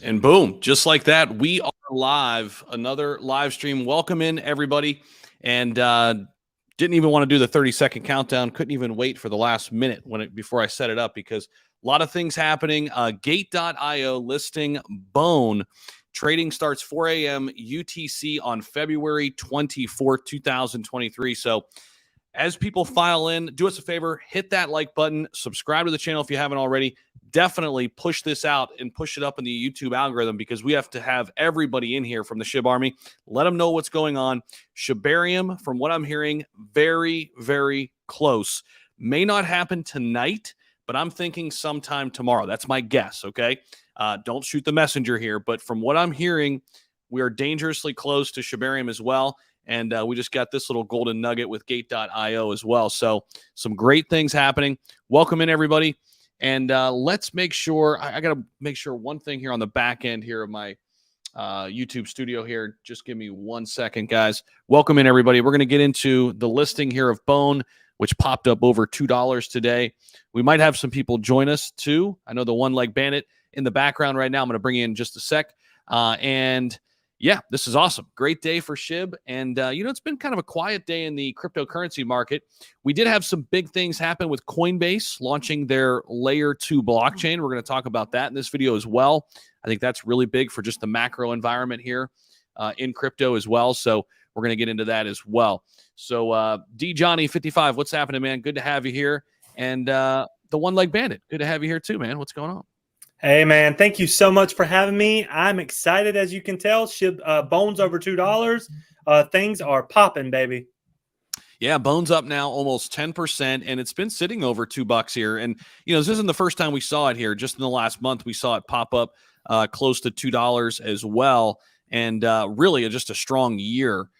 And boom, just like that, we are live. Another live stream. Welcome in, everybody. And didn't even want to do the 30-second countdown. Couldn't even wait for the last minute before I set it up because a lot of things happening. Gate.io listing Bone. Trading starts 4 a.m. UTC on February 24th, 2023. So as people file in, do us a favor, hit that like button, subscribe to the channel if you haven't already. Definitely push this out and push it up in the YouTube algorithm because we have to have everybody in here from the SHIB Army. Let them know what's going on. Shibarium, from what I'm hearing, very, very close. May not happen tonight, but I'm thinking sometime tomorrow. That's my guess, okay? Don't shoot the messenger here, but from what I'm hearing, we are dangerously close to Shibarium as well. And we just got this little golden nugget with Gate.io as well. So some great things happening. Welcome in, everybody. And let's make sure, I got to make sure one thing here on the back end here of my YouTube studio here. Just give me 1 second, guys. Welcome in, everybody. We're going to get into the listing here of Bone, which popped up over $2 today. We might have some people join us too. I know the One Leg Bandit in the background right now. I'm going to bring you in just a sec. And yeah, this is awesome. Great day for SHIB. And, it's been kind of a quiet day in the cryptocurrency market. We did have some big things happen with Coinbase launching their Layer 2 blockchain. We're going to talk about that in this video as well. I think that's really big for just the macro environment here in crypto as well. So we're going to get into that as well. So D Johnny 55, what's happening, man? Good to have you here. And the One Leg Bandit, good to have you here too, man. What's going on? Hey, man, thank you so much for having me. I'm excited, as you can tell. Bone's over $2. Things are popping, baby. Yeah, Bone's up now almost 10%, and it's been sitting over $2 here. And, this isn't the first time we saw it here. Just in the last month, we saw it pop up close to $2 as well. And really just a strong year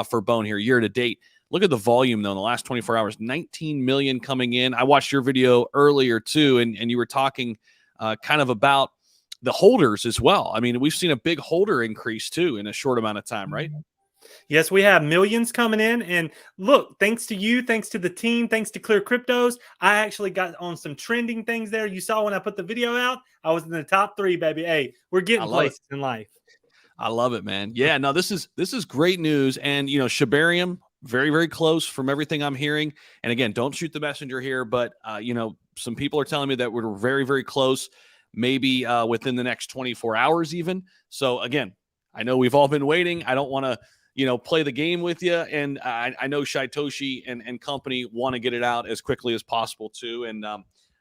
for Bone here, year to date. Look at the volume, though, in the last 24 hours, 19 million coming in. I watched your video earlier, too, and you were talking kind of about the holders as well. I mean, we've seen a big holder increase too in a short amount of time, right? Yes, we have millions coming in. And look, thanks to you, thanks to the team, thanks to Clear Cryptos, I actually got on some trending things there. You saw when I put the video out, I was in the top 3, baby. Hey, we're getting places in life. I love it, man. Yeah, no, this is great news. And, Shibarium, very, very close from everything I'm hearing. And again, don't shoot the messenger here, but, some people are telling me that we're very, very close, maybe within the next 24 hours even. So again, I know we've all been waiting. I don't want to, play the game with you. And I know Shaitoshi and company want to get it out as quickly as possible too. And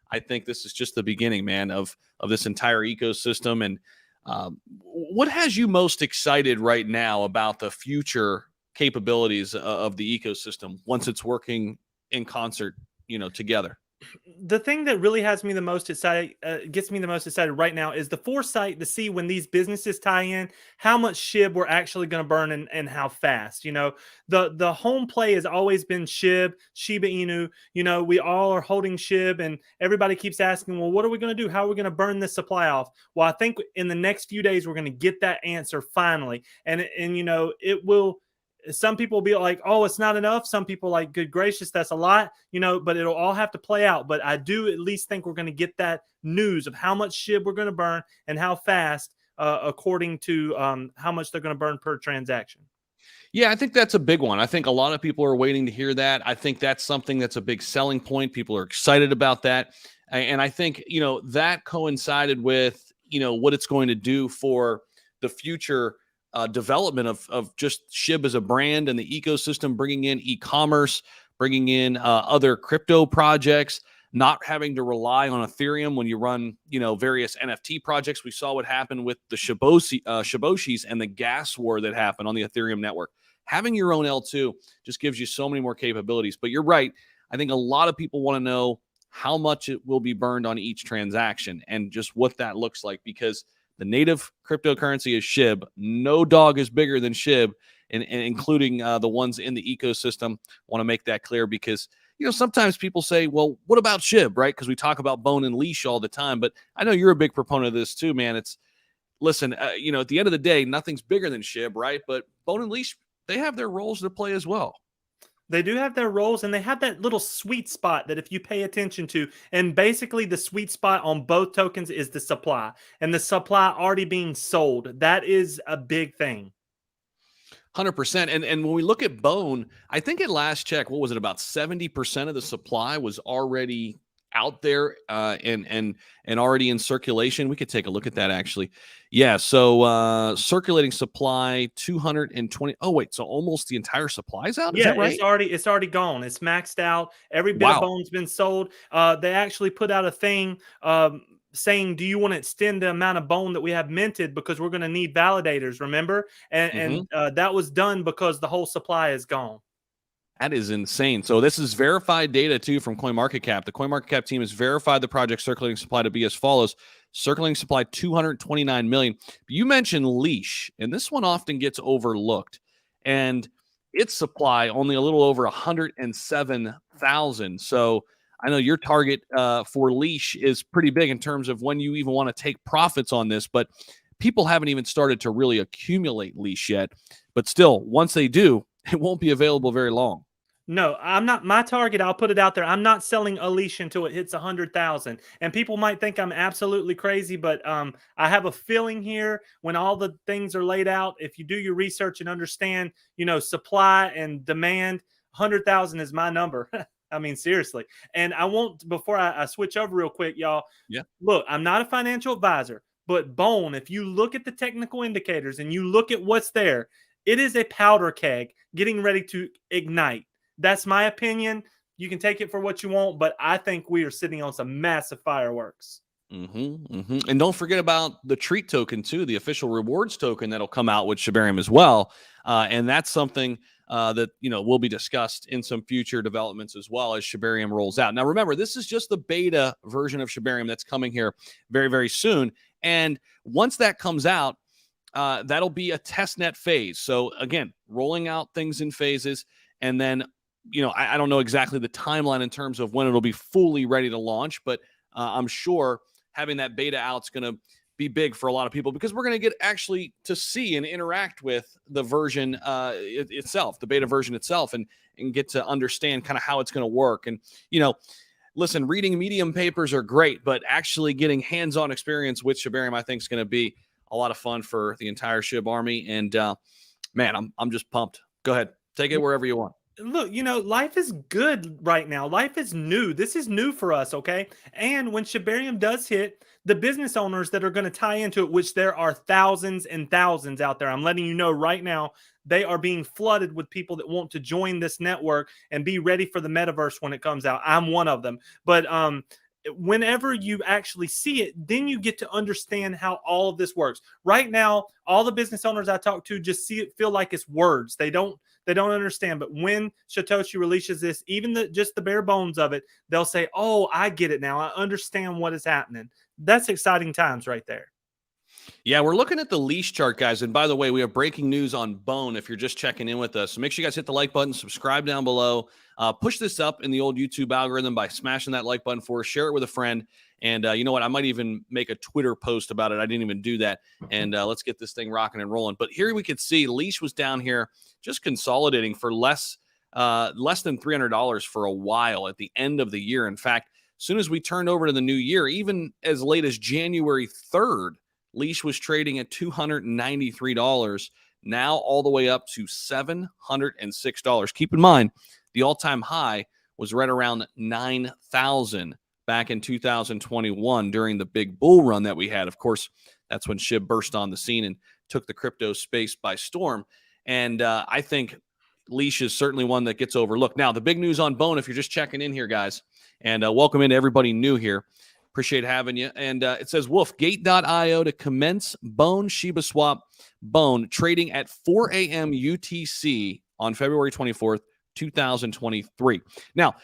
I think this is just the beginning, man, of this entire ecosystem. And what has you most excited right now about the future capabilities of the ecosystem once it's working in concert, together? The thing that really has me the most excited, gets me the most excited right now, is the foresight to see when these businesses tie in, how much SHIB we're actually going to burn and how fast. The home play has always been SHIB, Shiba Inu. We all are holding SHIB, and everybody keeps asking, well, what are we going to do? How are we going to burn this supply off? Well, I think in the next few days we're going to get that answer finally, and it will. Some people will be like, oh, it's not enough. Some people are like, good gracious, that's a lot, but it'll all have to play out. But I do at least think we're going to get that news of how much SHIB we're going to burn and how fast, according to how much they're going to burn per transaction. Yeah, I think that's a big one. I think a lot of people are waiting to hear that. I think that's something that's a big selling point. People are excited about that. And I think, that coincided with, what it's going to do for the future development of just SHIB as a brand and the ecosystem, bringing in e-commerce, bringing in other crypto projects, not having to rely on Ethereum when you run, various NFT projects. We saw what happened with the Shiboshis and the gas war that happened on the Ethereum network. Having your own L2 just gives you so many more capabilities. But you're right. I think a lot of people want to know how much it will be burned on each transaction and just what that looks like, because the native cryptocurrency is SHIB. No dog is bigger than SHIB, and including the ones in the ecosystem. Want to make that clear because, sometimes people say, well, what about SHIB, right? Because we talk about Bone and Leash all the time. But I know you're a big proponent of this too, man. Listen, at the end of the day, nothing's bigger than SHIB, right? But Bone and Leash, they have their roles to play as well. They do have their roles, and they have that little sweet spot that if you pay attention to, and basically the sweet spot on both tokens is the supply, and the supply already being sold. That is a big thing. 100%. And when we look at Bone, I think at last check, what was it, about 70% of the supply was already out there and already in circulation. We could take a look at that actually. Yeah, so circulating supply 220. Oh wait, so almost the entire supply is out? Is Yeah, that right? it's already gone. It's maxed out. Every bit of Wow. bone's been sold. They actually put out a thing saying, "Do you want to extend the amount of bone that we have minted because we're going to need validators?" Remember, and that was done because the whole supply is gone. That is insane. So this is verified data too from CoinMarketCap. The CoinMarketCap team has verified the project circulating supply to be as follows. Circulating supply 229 million. You mentioned Leash, and this one often gets overlooked. And its supply only a little over 107,000. So I know your target for Leash is pretty big in terms of when you even want to take profits on this, but people haven't even started to really accumulate Leash yet. But still, once they do, it won't be available very long. No, I'm not. My target, I'll put it out there. I'm not selling a leash until it hits 100,000. And people might think I'm absolutely crazy, but I have a feeling here when all the things are laid out. If you do your research and understand, supply and demand, 100,000 is my number. I mean, seriously. And I won't. Before I switch over real quick, y'all. Yeah. Look, I'm not a financial advisor, but Bone, if you look at the technical indicators and you look at what's there, it is a powder keg getting ready to ignite. That's my opinion. You can take it for what you want, but I think we are sitting on some massive fireworks. And don't forget about the treat token too, the official rewards token that'll come out with Shibarium as well. And that's something that will be discussed in some future developments as well as Shibarium rolls out. Now, remember, this is just the beta version of Shibarium that's coming here very, very soon. And once that comes out, that'll be a testnet phase. So again, rolling out things in phases, and then I don't know exactly the timeline in terms of when it'll be fully ready to launch, but I'm sure having that beta out is going to be big for a lot of people because we're going to get actually to see and interact with the version itself, the beta version itself, and get to understand kind of how it's going to work. And, listen, reading Medium papers are great, but actually getting hands-on experience with Shibarium, I think, is going to be a lot of fun for the entire Shib army. And, man, I'm just pumped. Go ahead. Take it wherever you want. Look, life is good right now. Life is new. This is new for us, okay? And when Shibarium does hit, the business owners that are going to tie into it, which there are thousands and thousands out there, I'm letting you know right now, they are being flooded with people that want to join this network and be ready for the metaverse when it comes out. I'm one of them. But whenever you actually see it, then you get to understand how all of this works. Right now, all the business owners I talk to just see it, feel like it's words. They don't understand. But when Satoshi releases this, even just the bare bones of it, they'll say, "Oh, I get it now. I understand what is happening." That's exciting times right there. Yeah, we're looking at the leash chart, guys. And by the way, we have breaking news on Bone if you're just checking in with us. So make sure you guys hit the like button, subscribe down below. Push this up in the old YouTube algorithm by smashing that like button for us. Share it with a friend. And you know what? I might even make a Twitter post about it. I didn't even do that. And let's get this thing rocking and rolling. But here we could see Leash was down here just consolidating for less than $300 for a while at the end of the year. In fact, as soon as we turned over to the new year, even as late as January 3rd, Leash was trading at $293, now all the way up to $706. Keep in mind, the all-time high was right around 9,000 back in 2021 during the big bull run that we had. Of course, that's when SHIB burst on the scene and took the crypto space by storm. And I think Leash is certainly one that gets overlooked. Now, the big news on Bone, if you're just checking in here, guys, and welcome in to everybody new here. Appreciate having you. And it says, Wolf, Gate.io to commence Bone Shiba Swap Bone trading at 4 a.m. UTC on February 24th, 2023. Now,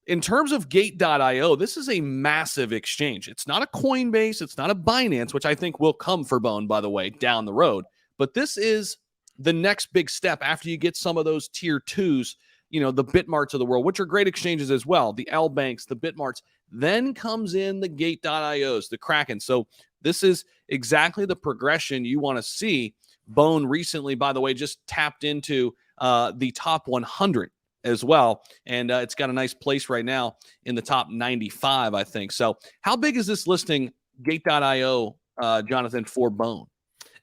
in terms of Gate.io, this is a massive exchange. It's not a Coinbase. It's not a Binance, which I think will come for Bone, by the way, down the road. But this is the next big step after you get some of those tier twos, the Bitmarts of the world, which are great exchanges as well, the L Banks, the Bitmarts. Then comes in the Gate.ios, the Kraken. So this is exactly the progression you want to see. Bone recently, by the way, just tapped into the top 100 as well. And it's got a nice place right now in the top 95, I think. So how big is this listing, Gate.io, Jonathan, for Bone?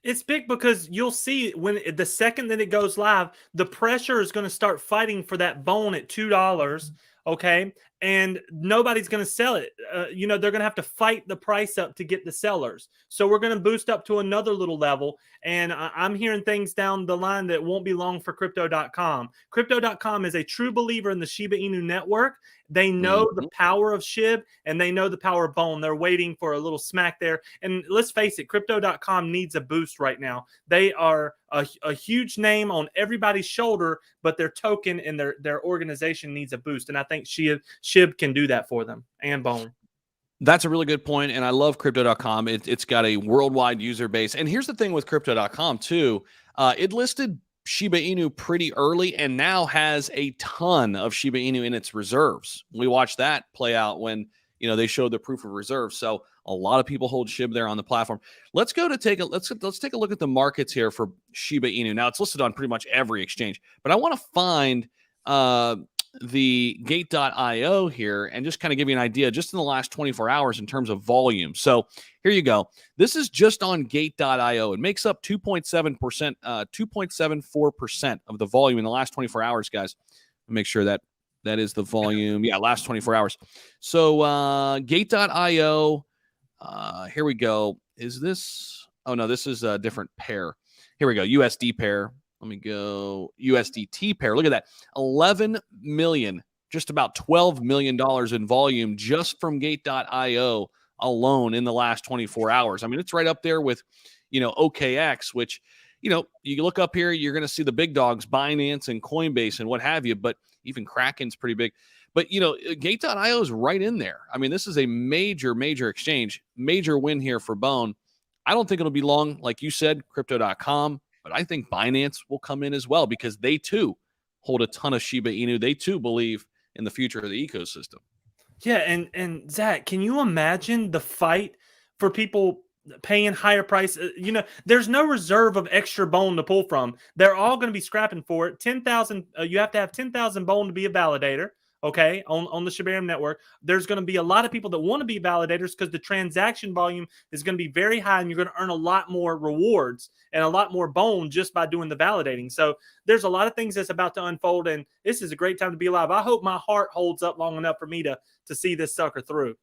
It's big because you'll see when the second that it goes live, the pressure is going to start fighting for that bone at $2. Okay. And nobody's going to sell it. You know, they're going to have to fight the price up to get the sellers. So we're going to boost up to another little level. And I'm hearing things down the line that won't be long for Crypto.com. Crypto.com is a true believer in the Shiba Inu network. They know the power of SHIB and they know the power of Bone. They're waiting for a little smack there. And let's face it, Crypto.com needs a boost right now. They are a huge name on everybody's shoulder, but their token and their organization needs a boost. And I think SHIB can do that for them, and Bone. That's a really good point, and I love Crypto.com. It's got a worldwide user base. And here's the thing with Crypto.com, too. It listed Shiba Inu pretty early and now has a ton of Shiba Inu in its reserves. We watched that play out when they showed the proof of reserve. So a lot of people hold SHIB there on the platform. Let's take a look at the markets here for Shiba Inu. Now it's listed on pretty much every exchange, but I want to find the Gate.io here and just kind of give you an idea just in the last 24 hours in terms of volume. So here you go. This is just on Gate.io. It makes up 2.7%, 2.74% of the volume in the last 24 hours, guys. Make sure that is the volume. Yeah, last 24 hours. So Gate.io, here we go. Is this? Oh, no, this is a different pair. Here we go. USD pair. Let me go USDT pair. Look at that. 11 million, just about $12 million in volume just from Gate.io alone in the last 24 hours. I mean, it's right up there with, OKX, which, you look up here, you're going to see the big dogs, Binance and Coinbase and what have you, but even Kraken's pretty big. But, Gate.io is right in there. I mean, this is a major, major exchange, major win here for Bone. I don't think it'll be long, like you said, Crypto.com. But I think Binance will come in as well because they, too, hold a ton of Shiba Inu. They, too, believe in the future of the ecosystem. Yeah, and Zach, can you imagine the fight for people paying higher price? There's no reserve of extra Bone to pull from. They're all going to be scrapping for it. 10,000. You have to have 10,000 Bone to be a validator. Okay, on the Shibarium network, there's going to be a lot of people that want to be validators because the transaction volume is going to be very high and you're going to earn a lot more rewards and a lot more Bone just by doing the validating. So there's a lot of things that's about to unfold, and this is a great time to be alive. I hope my heart holds up long enough for me to see this sucker through.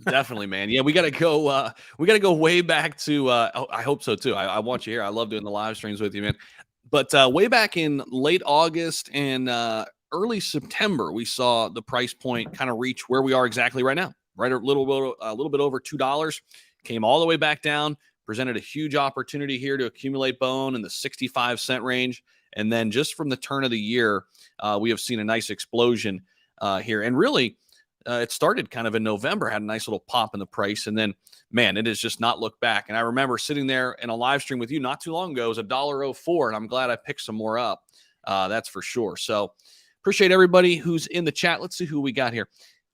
Definitely, man. Yeah, we got to go. We got to go way back to. I hope so too. I want you here. I love doing the live streams with you, man. But way back in late August and early September, we saw the price point kind of reach where we are exactly right now, right? A little bit over $2. Came all the way back down. Presented a huge opportunity here to accumulate Bone in the 65-cent range, and then just from the turn of the year, we have seen a nice explosion here. And really, it started kind of in November, had a nice little pop in the price, and then, man, it has just not looked back. And I remember sitting there in a live stream with you not too long ago. It was $1.04, and I'm glad I picked some more up. That's for sure. So appreciate everybody who's in the chat. Let's see who we got here.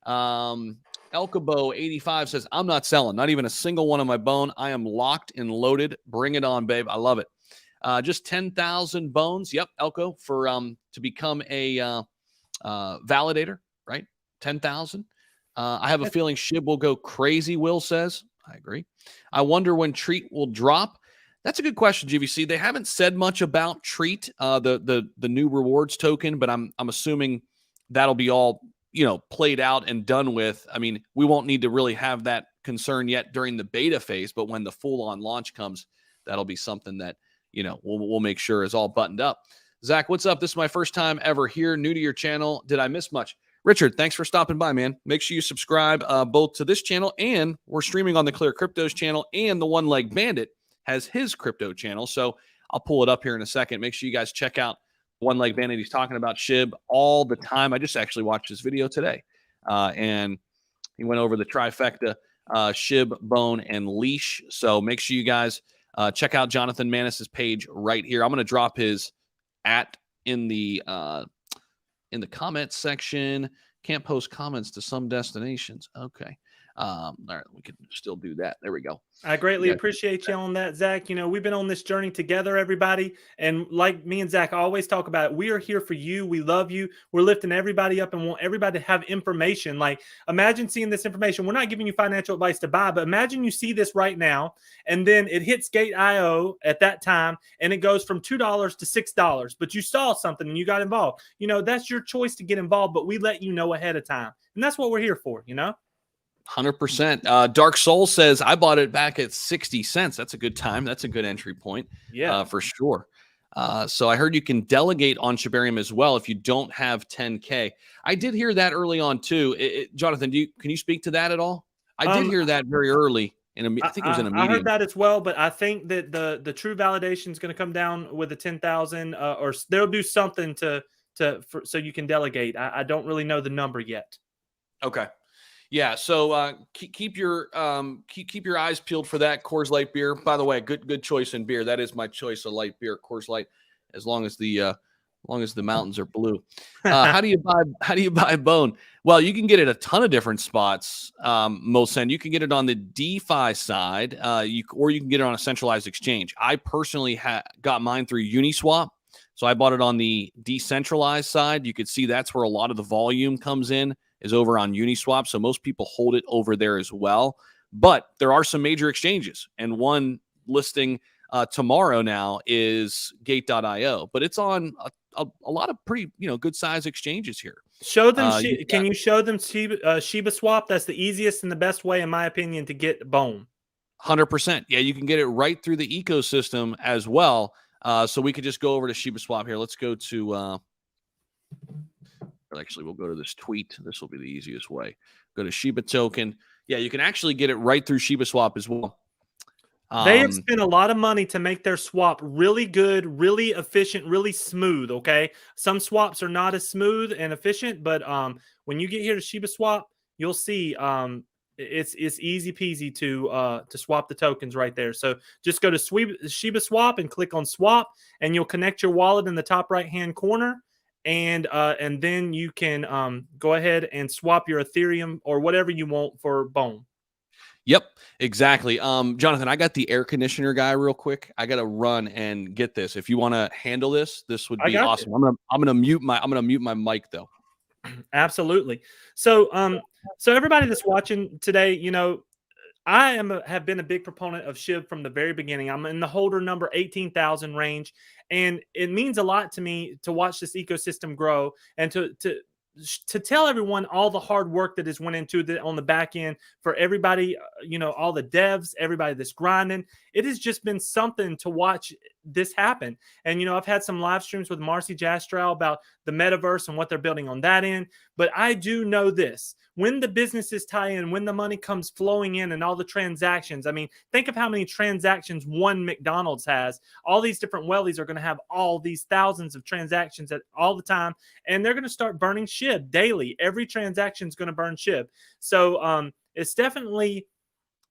Elkabo85 says, I'm not selling, not even a single one of my Bone. I am locked and loaded. Bring it on, babe. I love it. Just 10,000 bones. Yep, Elko, for to become a validator, right? 10,000. I have a feeling SHIB will go crazy, Will says. I agree. I wonder when Treat will drop. That's a good question, GVC. They haven't said much about Treat, the new rewards token, but I'm assuming that'll be all played out and done with. I mean, we won't need to really have that concern yet during the beta phase, but when the full-on launch comes, that'll be something that we'll make sure is all buttoned up. Zach, what's up? This is my first time ever here. New to your channel. Did I miss much? Richard, thanks for stopping by, man. Make sure you subscribe both to this channel, and we're streaming on the Clear Cryptos channel, and the One Leg Bandit has his crypto channel. So I'll pull it up here in a second. Make sure you guys check out One Leg Bandit. He's talking about SHIB all the time. I just actually watched his video today, and he went over the trifecta, SHIB, Bone, and Leash. So make sure you guys check out Jonathan Manis's page right here. I'm going to drop his in the comment section. Can't post comments to some destinations. Okay. All right, we can still do that. There we go. I greatly Yeah. appreciate you on that, Zach. We've been on this journey together, everybody. And like me and Zach always talk about it, we are here for you. We love you. We're lifting everybody up and want everybody to have information. Like, imagine seeing this information. We're not giving you financial advice to buy, but imagine you see this right now, and then it hits Gate.io at that time, and it goes from $2 to $6. But you saw something and you got involved. That's your choice to get involved, but we let you know ahead of time. And that's what we're here for, 100%. Dark Soul says, I bought it back at 60 cents. That's a good time. That's a good entry point. Yeah. For sure. So I heard you can delegate on Shibarium as well if you don't have 10K. I did hear that early on too. Jonathan, can you speak to that at all? I did hear that very early. I think it was in a meeting. I heard that as well, but I think that the true validation is going to come down with the 10,000, or they'll do something so you can delegate. I don't really know the number yet. Okay. Yeah, so keep your eyes peeled for that. Coors Light beer, by the way, good choice in beer. That is my choice of light beer, Coors Light, as long as the mountains are blue. How do you buy bone? Well, you can get it a ton of different spots. Mosen, you can get it on the DeFi side, or you can get it on a centralized exchange. I personally got mine through Uniswap, so I bought it on the decentralized side. You could see that's where a lot of the volume comes in. Is over on Uniswap. So most people hold it over there as well. But there are some major exchanges. And one listing tomorrow now is Gate.io. But it's on a lot of pretty, good size exchanges here. Show them. Can you show them Shiba Swap? That's the easiest and the best way, in my opinion, to get bone. 100%. Yeah, you can get it right through the ecosystem as well. So we could just go over to Shiba Swap here. Let's go to... Actually, we'll go to this tweet. This will be the easiest way. Go to Shiba token. Yeah, you can actually get it right through Shiba Swap as well. They have spent a lot of money to make their swap really good, really efficient, really smooth. Okay, some swaps are not as smooth and efficient, but when you get here to Shiba Swap, you'll see it's easy peasy to swap the tokens right there. So just go to Shiba Swap and click on Swap, and you'll connect your wallet in the top right hand corner. And then you can go ahead and swap your Ethereum or whatever you want for bone. Yep, exactly. Jonathan, I got the air conditioner guy real quick. I got to run and get this. If you want to handle this would be awesome. I'm gonna mute my mic though. Absolutely. So everybody that's watching today, I have been a big proponent of SHIB from the very beginning. I'm in the holder number 18,000 range, and it means a lot to me to watch this ecosystem grow and to tell everyone all the hard work that has went into it on the back end for everybody, all the devs, everybody that's grinding. It has just been something to watch this happen. And, I've had some live streams with Marcy Jastrow about the metaverse and what they're building on that end. But I do know this. When the businesses tie in, when the money comes flowing in and all the transactions, I mean, think of how many transactions one McDonald's has. All these different Wellies are going to have all these thousands of transactions all the time, and they're going to start burning SHIB daily. Every transaction is going to burn SHIB. So it's definitely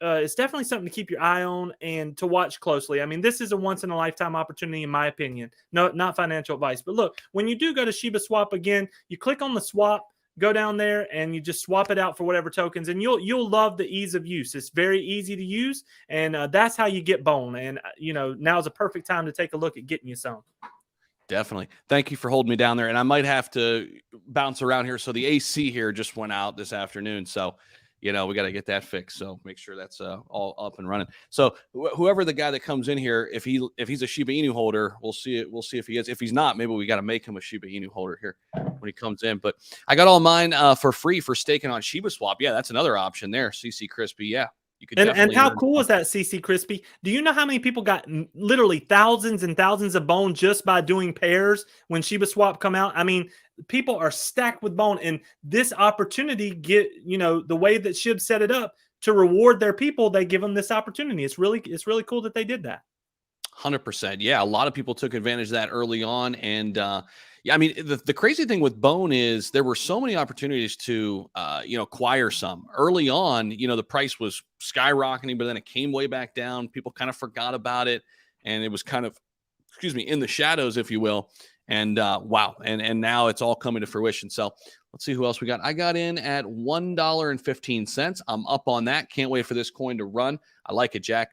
something to keep your eye on and to watch closely. I mean, this is a once-in-a-lifetime opportunity, in my opinion. No, not financial advice. But look, when you do go to Shiba Swap again, you click on the swap, go down there, and you just swap it out for whatever tokens, and you'll love the ease of use. It's very easy to use, and that's how you get bone. And now's a perfect time to take a look at getting you some. Definitely. Thank you for holding me down there. And I might have to bounce around here. So the AC here just went out this afternoon. So, we got to get that fixed. So make sure that's all up and running. So whoever the guy that comes in here, if he's a Shiba Inu holder, we'll see it. We'll see if he is. If he's not, maybe we got to make him a Shiba Inu holder here when he comes in. But I got all mine for free for staking on Shiba Swap. Yeah, that's another option there. CC Crispy. Yeah. You could and how cool is that, CC Crispy? Do you know how many people got literally thousands and thousands of bone just by doing pairs when Shiba Swap come out? I mean, people are stacked with bone, and this opportunity the way that SHIB set it up to reward their people, they give them this opportunity. It's really cool that they did that. 100%. Yeah, a lot of people took advantage of that early on, and yeah, I mean, the crazy thing with bone is there were so many opportunities to acquire some early on. The price was skyrocketing, but then it came way back down. People kind of forgot about it, and it was kind of in the shadows, if you will. And wow, and now it's all coming to fruition. So let's see who else we got. I got in at $1.15. I'm up on that. Can't wait for this coin to run. I like it, Jack.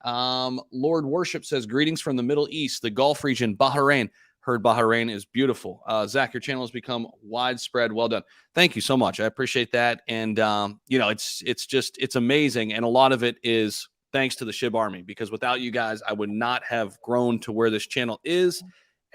Lord Worship says, greetings from the Middle East, the Gulf region, Bahrain. Heard Bahrain is beautiful. Zach, your channel has become widespread. Well done. Thank you so much. I appreciate that. And, it's amazing. And a lot of it is thanks to the SHIB Army, because without you guys, I would not have grown to where this channel is.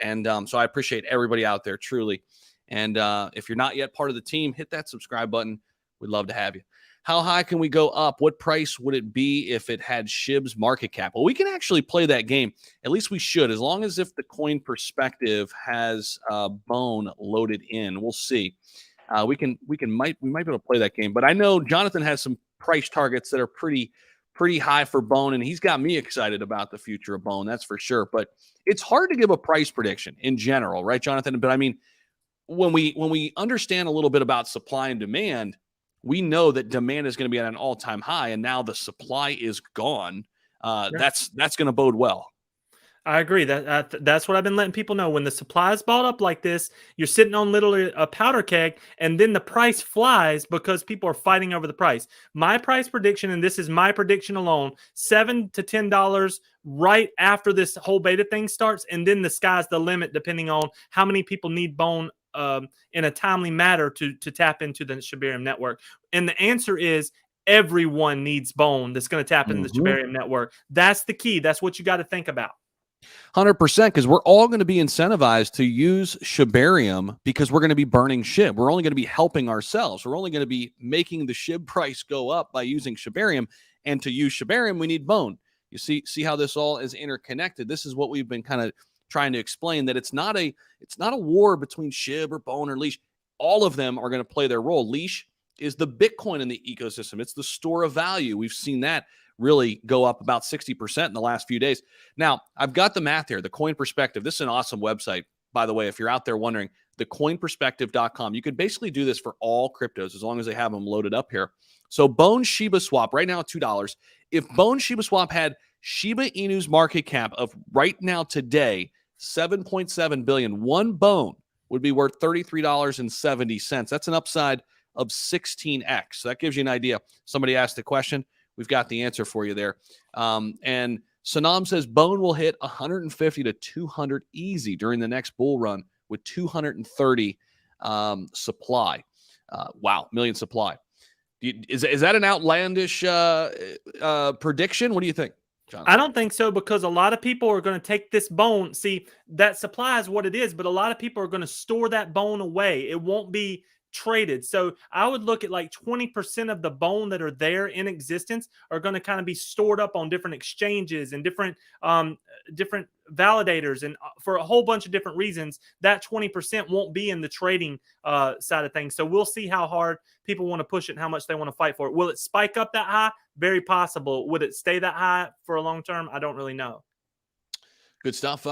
And so I appreciate everybody out there, truly. And if you're not yet part of the team, hit that subscribe button. We'd love to have you. How high can we go up? What price would it be if it had SHIB's market cap? Well, we can actually play that game. At least we should, as long as if the coin perspective has bone loaded in. We'll see. We might be able to play that game. But I know Jonathan has some price targets that are pretty high for bone, and he's got me excited about the future of bone. That's for sure. But it's hard to give a price prediction in general, right, Jonathan? But I mean, when we understand a little bit about supply and demand, we know that demand is going to be at an all-time high, and now the supply is gone. That's going to bode well. I agree. That's what I've been letting people know. When the supply is bought up like this, you're sitting on literally a powder keg, and then the price flies because people are fighting over the price. My price prediction, and this is my prediction alone, $7 to $10 right after this whole beta thing starts, and then the sky's the limit depending on how many people need bone in a timely manner to tap into the Shibarium network. And the answer is everyone needs bone that's going to tap into the Shibarium network. That's the key. That's what you got to think about. 100%, because we're all going to be incentivized to use Shibarium because we're going to be burning SHIB. We're only going to be helping ourselves. We're only going to be making the SHIB price go up by using Shibarium. And to use Shibarium, we need bone. You see how this all is interconnected. This is what we've been kind of trying to explain, that it's not a war between SHIB or bone or leash. All of them are going to play their role. Leash is the Bitcoin in the ecosystem. It's the store of value. We've seen that really go up about 60% in the last few days. Now, I've got the math here, the Coin Perspective. This is an awesome website, by the way, if you're out there wondering, thecoinperspective.com. You could basically do this for all cryptos as long as they have them loaded up here. So Bone Shiba Swap right now at $2. If Bone Shiba Swap had Shiba Inu's market cap of right now today, 7.7 billion, one bone would be worth $33.70. That's an upside of 16x. So that gives you an idea. Somebody asked a question. We've got the answer for you there. And Sanam says bone will hit 150 to 200 easy during the next bull run with 230 supply. Wow, million supply. Is that an outlandish prediction? What do you think, John? I don't think so, because a lot of people are going to take this bone. See, that supply is what it is, but a lot of people are going to store that bone away. It won't be traded. So I would look at like 20% of the bone that are there in existence are going to kind of be stored up on different exchanges and different validators, and for a whole bunch of different reasons. That 20% won't be in the trading side of things. So we'll see how hard people want to push it and how much they want to fight for it. Will it spike up that high? Very possible. Would it stay that high for a long term? I don't really know. Good stuff.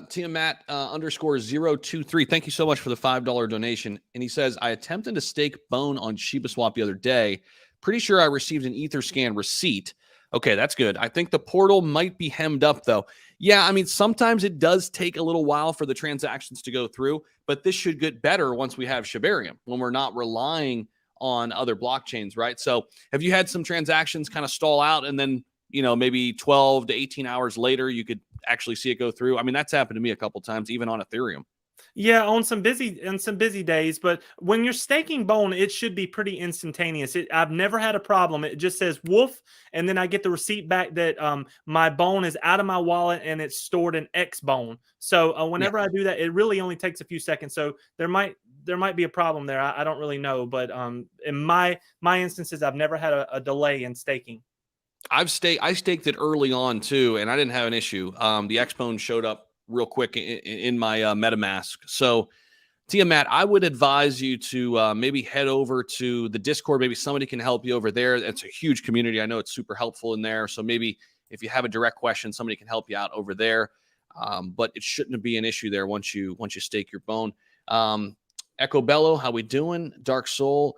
Tiamat _023. Thank you so much for the $5 donation. And he says, I attempted to stake bone on Shiba Swap the other day. Pretty sure I received an Etherscan receipt. Okay, that's good. I think the portal might be hemmed up, though. Yeah, I mean, sometimes it does take a little while for the transactions to go through, but this should get better once we have Shibarium, when we're not relying on other blockchains, right? So have you had some transactions kind of stall out, and then, maybe 12 to 18 hours later, you could actually see it go through? I mean, that's happened to me a couple times, even on Ethereum. Yeah, on some busy days, but when you're staking bone, it should be pretty instantaneous. I've never had a problem. It just says woof, and then I get the receipt back that my bone is out of my wallet and it's stored in X bone. So whenever I do that, it really only takes a few seconds. So there might be a problem there. I don't really know, but in my instances, I've never had a delay in staking. I staked it early on too, and I didn't have an issue. The X-Bone showed up real quick in my MetaMask. So, Tiamat, I would advise you to maybe head over to the Discord. Maybe somebody can help you over there. It's a huge community. I know it's super helpful in there. So maybe if you have a direct question, somebody can help you out over there. But it shouldn't be an issue there once you stake your bone. Echo Bello, how we doing? Dark Soul.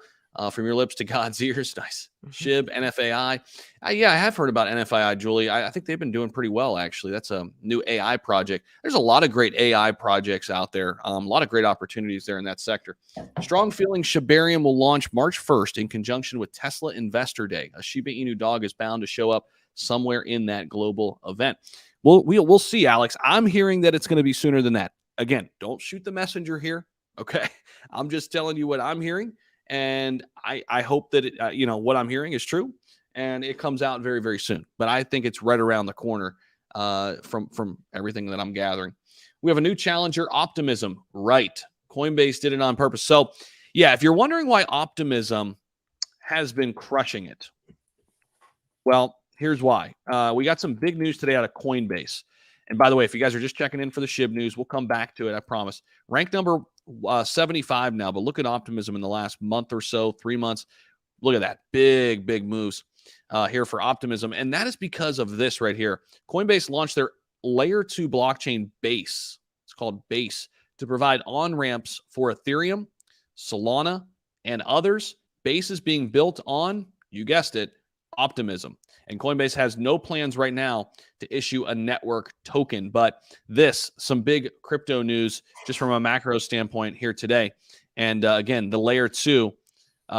From your lips to God's ears. Nice. Shib, NFAI. Yeah, I have heard about NFAI, Julie. I think they've been doing pretty well, actually. That's a new AI project. There's a lot of great AI projects out there. A lot of great opportunities there in that sector. Strong Feeling Shibarium will launch March 1st in conjunction with Tesla Investor Day. A Shiba Inu dog is bound to show up somewhere in that global event. We'll see, Alex. I'm hearing that it's going to be sooner than that. Again, don't shoot the messenger here. Okay. I'm just telling you what I'm hearing. And I hope that what I'm hearing is true, and it comes out very, very soon. But I think it's right around the corner from everything that I'm gathering. We have a new challenger, Optimism. Right, Coinbase did it on purpose. So, yeah, if you're wondering why Optimism has been crushing it, well, here's why. We got some big news today out of Coinbase. And by the way, if you guys are just checking in for the SHIB news, we'll come back to it, I promise. Rank number 75 now, but look at Optimism in the last month or so, 3 months. Look at that. Big, big moves here for Optimism. And that is because of this right here. Coinbase launched their Layer 2 blockchain Base. It's called Base to provide on-ramps for Ethereum, Solana, and others. Base is being built on, you guessed it, Optimism. And Coinbase has no plans right now to issue a network token. But some big crypto news just from a macro standpoint here today. And again, the Layer 2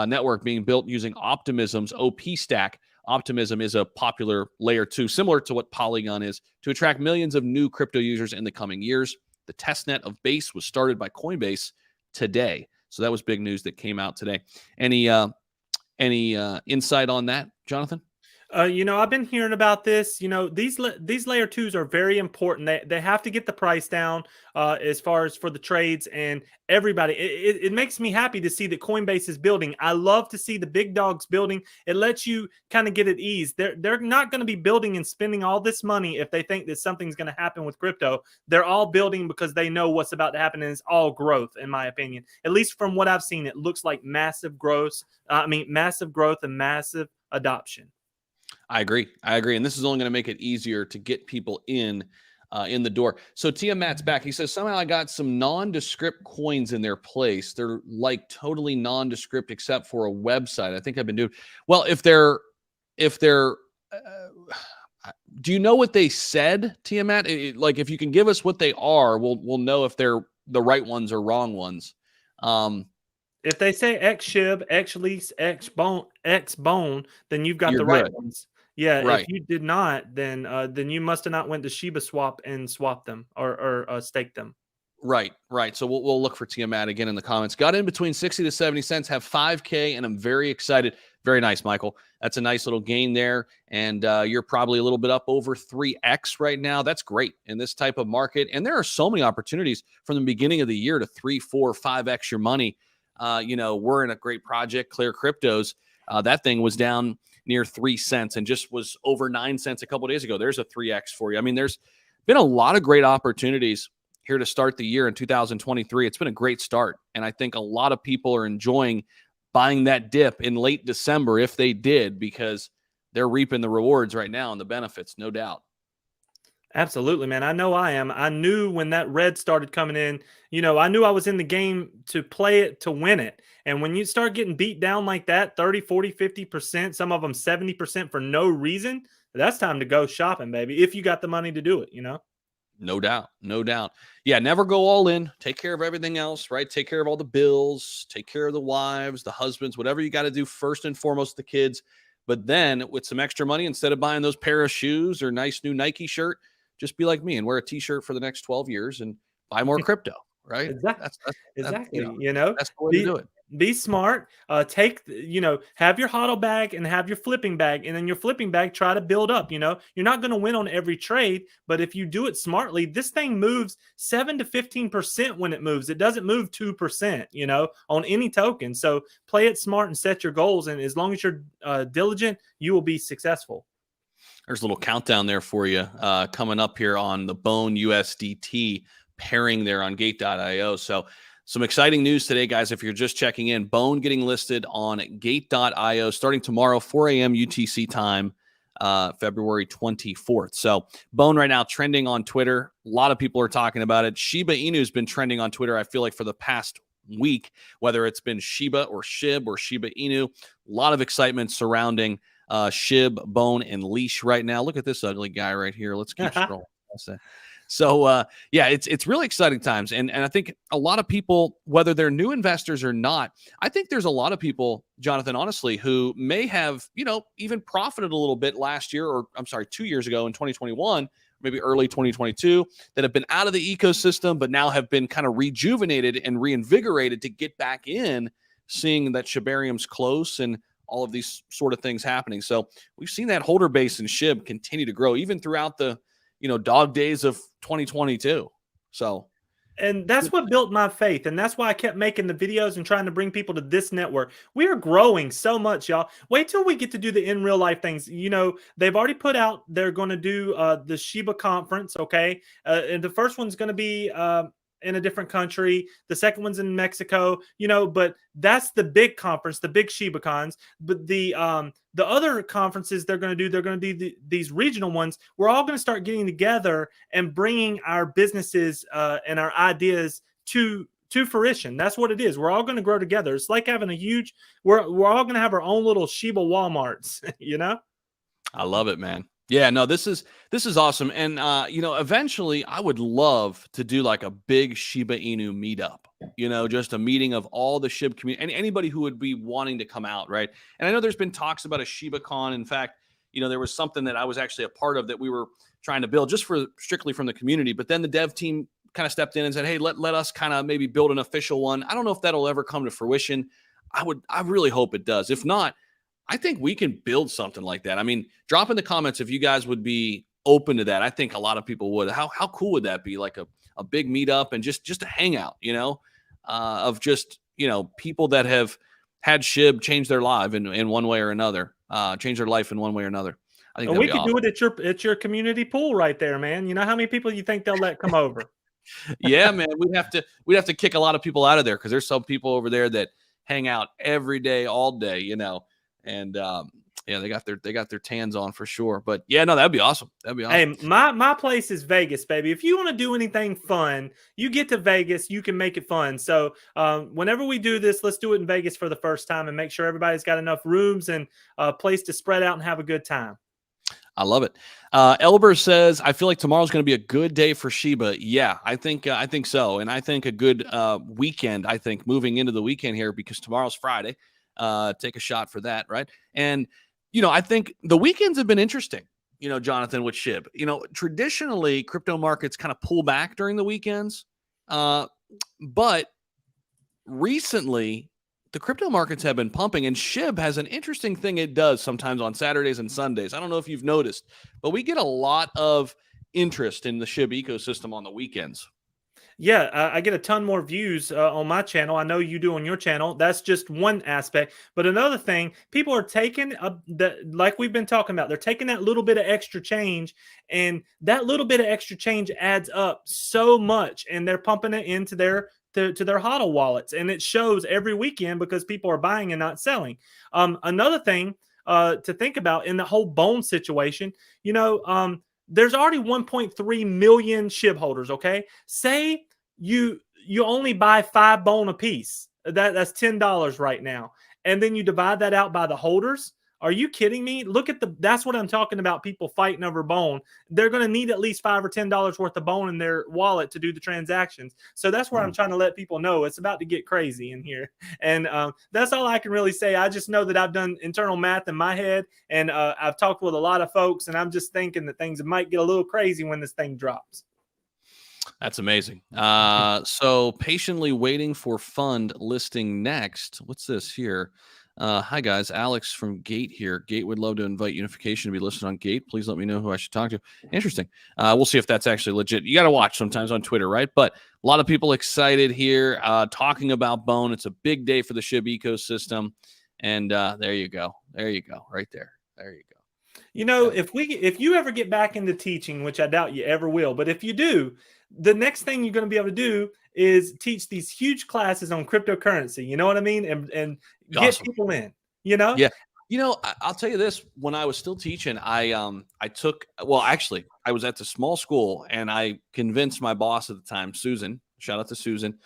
network being built using Optimism's OP stack. Optimism is a popular Layer 2, similar to what Polygon is, to attract millions of new crypto users in the coming years. The testnet of Base was started by Coinbase today. So that was big news that came out today. Any insight on that, Jonathan? I've been hearing about this. These layer 2s are very important. They have to get the price down as far as for the trades and everybody. It makes me happy to see that Coinbase is building. I love to see the big dogs building. It lets you kind of get at ease. They're not going to be building and spending all this money if they think that something's going to happen with crypto. They're all building because they know what's about to happen, and it's all growth, in my opinion. At least from what I've seen, it looks like massive growth. Massive growth and massive adoption. I agree. And this is only going to make it easier to get people in the door. So Matt's back. He says, somehow I got some nondescript coins in their place. They're like totally nondescript except for a website. I think I've been doing well. If they're do you know what they said, Matt? Like, if you can give us what they are, we'll know if they're the right ones or wrong ones. If they say X SHIB, X lease, X bone, then you've got the right ones. Yeah, right. If you did not, then you must have not went to Shiba Swap and swapped them or staked them. Right. So we'll look for Tiamat again in the comments. Got in between 60 to 70 cents, have 5K, and I'm very excited. Very nice, Michael. That's a nice little gain there. And you're probably a little bit up over 3X right now. That's great in this type of market. And there are so many opportunities from the beginning of the year to 3, 4, 5X your money. We're in a great project, Clear Cryptos. That thing was down near 3 cents and just was over 9 cents a couple of days ago. There's a 3X for you. I mean, there's been a lot of great opportunities here to start the year in 2023. It's been a great start. And I think a lot of people are enjoying buying that dip in late December, if they did, because they're reaping the rewards right now and the benefits, no doubt. Absolutely, man. I know I am. I knew when that red started coming in, I knew I was in the game to play it, to win it. And when you start getting beat down like that, 30, 40, 50%, some of them 70% for no reason, that's time to go shopping, baby, if you got the money to do it, No doubt. Yeah, never go all in. Take care of everything else, right? Take care of all the bills, take care of the wives, the husbands, whatever you got to do first and foremost, the kids. But then with some extra money, instead of buying those pair of shoes or nice new Nike shirt, just be like me and wear a t-shirt for the next 12 years and buy more crypto, right? Exactly. Exactly. That's the way to do it. Be smart. Have your hodl bag and have your flipping bag, and then your flipping bag, try to build up. You're not going to win on every trade, but if you do it smartly, this thing moves 7 to 15% when it moves. It doesn't move 2%, on any token. So play it smart and set your goals. And as long as you're diligent, you will be successful. There's a little countdown there for you coming up here on the Bone USDT pairing there on Gate.io. So some exciting news today, guys. If you're just checking in, Bone getting listed on Gate.io starting tomorrow, 4 a.m. UTC time, February 24th. So Bone right now trending on Twitter. A lot of people are talking about it. Shiba Inu has been trending on Twitter, I feel like, for the past week, whether it's been Shiba or Shib or Shiba Inu. A lot of excitement surrounding Shib, Bone, and Leash right now. Look at this ugly guy right here. Let's keep scrolling. So yeah, it's really exciting times. And I think a lot of people, whether they're new investors or not, I think there's a lot of people, Jonathan, honestly, who may have, even profited a little bit last year, or I'm sorry, 2 years ago in 2021, maybe early 2022, that have been out of the ecosystem, but now have been kind of rejuvenated and reinvigorated to get back in, seeing that Shibarium's close and all of these sort of things happening. So we've seen that holder base in SHIB continue to grow, even throughout the dog days of 2022. So, and that's what built my faith. And that's why I kept making the videos and trying to bring people to this network. We are growing so much, y'all. Wait till we get to do the in real life things. They've already put out, they're going to do the Shiba conference. Okay. And the first one's going to be in a different country. The second one's in Mexico, but that's the big conference, the big Shiba cons. But the other conferences they're going to do these regional ones. We're all going to start getting together and bringing our businesses and our ideas to fruition. That's what it is. We're all going to grow together. It's like having we're all going to have our own little Shiba Walmarts, I love it, man. Yeah, no, this is awesome. And, eventually I would love to do like a big Shiba Inu meetup, just a meeting of all the SHIB community and anybody who would be wanting to come out. Right. And I know there's been talks about a Shiba Con. In fact, there was something that I was actually a part of that we were trying to build just strictly from the community. But then the dev team kind of stepped in and said, hey, let us kind of maybe build an official one. I don't know if that'll ever come to fruition. I really hope it does. If not, I think we can build something like that. I mean, drop in the comments if you guys would be open to that. I think a lot of people would. How cool would that be? Like a big meetup and just a hangout, of just, people that have had SHIB change their life in one way or another, change their life in one way or another. I think we could do it at your community pool right there, man. How many people you think they'll let come over? Yeah, man, we'd have to kick a lot of people out of there because there's some people over there that hang out every day, all day, and yeah, they got their tans on for sure. But yeah, no, that'd be awesome. That'd be awesome. Hey, my place is Vegas, baby. If you want to do anything fun, you get to Vegas, you can make it fun. So whenever we do this, let's do it in Vegas for the first time and make sure everybody's got enough rooms and a place to spread out and have a good time. I love it. Elber says, I feel like tomorrow's going to be a good day for Shiba. Yeah, I think so. And I think a good weekend, I think, moving into the weekend here, because tomorrow's Friday. Take a shot for that, right? And, I think the weekends have been interesting, Jonathan, with SHIB. Traditionally, crypto markets kind of pull back during the weekends. But recently, the crypto markets have been pumping, and SHIB has an interesting thing it does sometimes on Saturdays and Sundays. I don't know if you've noticed, but we get a lot of interest in the SHIB ecosystem on the weekends. Yeah, I get a ton more views on my channel. I know you do on your channel. That's just one aspect. But another thing, people are taking like we've been talking about, they're taking that little bit of extra change, and that little bit of extra change adds up so much, and they're pumping it into their to their HODL wallets, and it shows every weekend because people are buying and not selling. Another thing to think about in the whole Bone situation, there's already 1.3 million SHIB holders. Okay, say you only buy 5 Bone a piece. That's $10 right now, and then you divide that out by the holders. Are you kidding me? Look at that's what I'm talking about. People fighting over Bone. They're going to need at least $5 or $10 worth of Bone in their wallet to do the transactions. So that's where I'm trying to let people know it's about to get crazy in here. And that's all I can really say. I just know that I've done internal math in my head, and I've talked with a lot of folks, and I'm just thinking that things might get a little crazy when this thing drops. That's amazing. So patiently waiting for fund listing next. What's this here? Hi guys, Alex from Gate here. Gate would love to invite Unification to be listed on Gate. Please let me know who I should talk to. Interesting. We'll see if that's actually legit. You got to watch sometimes on Twitter, right? But a lot of people excited here, talking about Bone. It's a big day for the SHIB ecosystem, and there you go. There you go. Right there. There you go. If you ever get back into teaching, which I doubt you ever will, but if you do, the next thing you're going to be able to do is teach these huge classes on cryptocurrency. You know what I mean? And get people in, Yeah. I'll tell you this, when I was still teaching, I was at the small school, and I convinced my boss at the time, Susan, shout out to Susan.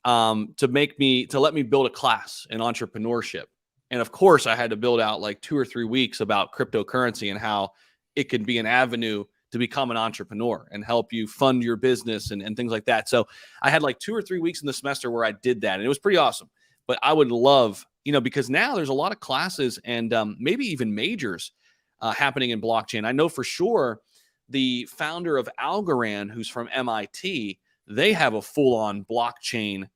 to let me build a class in entrepreneurship. And of course, I had to build out like 2 or 3 weeks about cryptocurrency and how it could be an avenue to become an entrepreneur and help you fund your business and things like that. So I had like 2 or 3 weeks in the semester where I did that, and it was pretty awesome. But I would love, because now there's a lot of classes and maybe even majors happening in blockchain. I know for sure the founder of Algorand, who's from MIT, they have a full-on blockchain,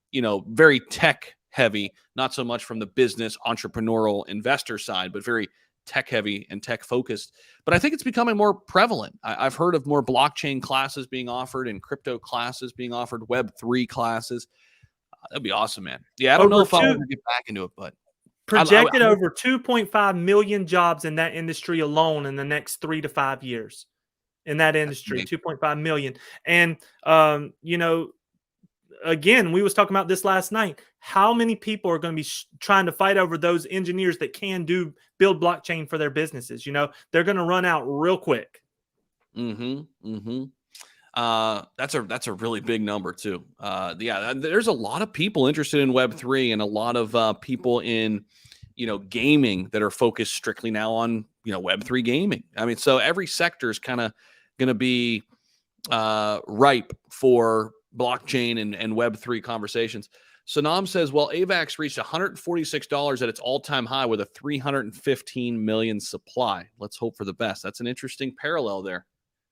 very tech heavy, not so much from the business entrepreneurial investor side, but very tech heavy and tech focused. But I think it's becoming more prevalent. I've heard of more blockchain classes being offered and crypto classes being offered, Web3 classes. That'd be awesome, man. Yeah, I don't know if I'll ever get back into it, but projected over 2.5 million jobs in that industry alone in the next 3 to 5 years. In that industry, 2.5 million. And again, we was talking about this last night. How many people are going to be trying to fight over those engineers that can build blockchain for their businesses? They're going to run out real quick. That's a really big number too. Yeah, there's a lot of people interested in Web3 and a lot of people in gaming that are focused strictly now on Web3 gaming. I mean, so every sector is kind of going to be ripe for blockchain and Web3 conversations. Sanam says, well, AVAX reached $146 at its all-time high with a 315 million supply. Let's hope for the best. That's an interesting parallel there.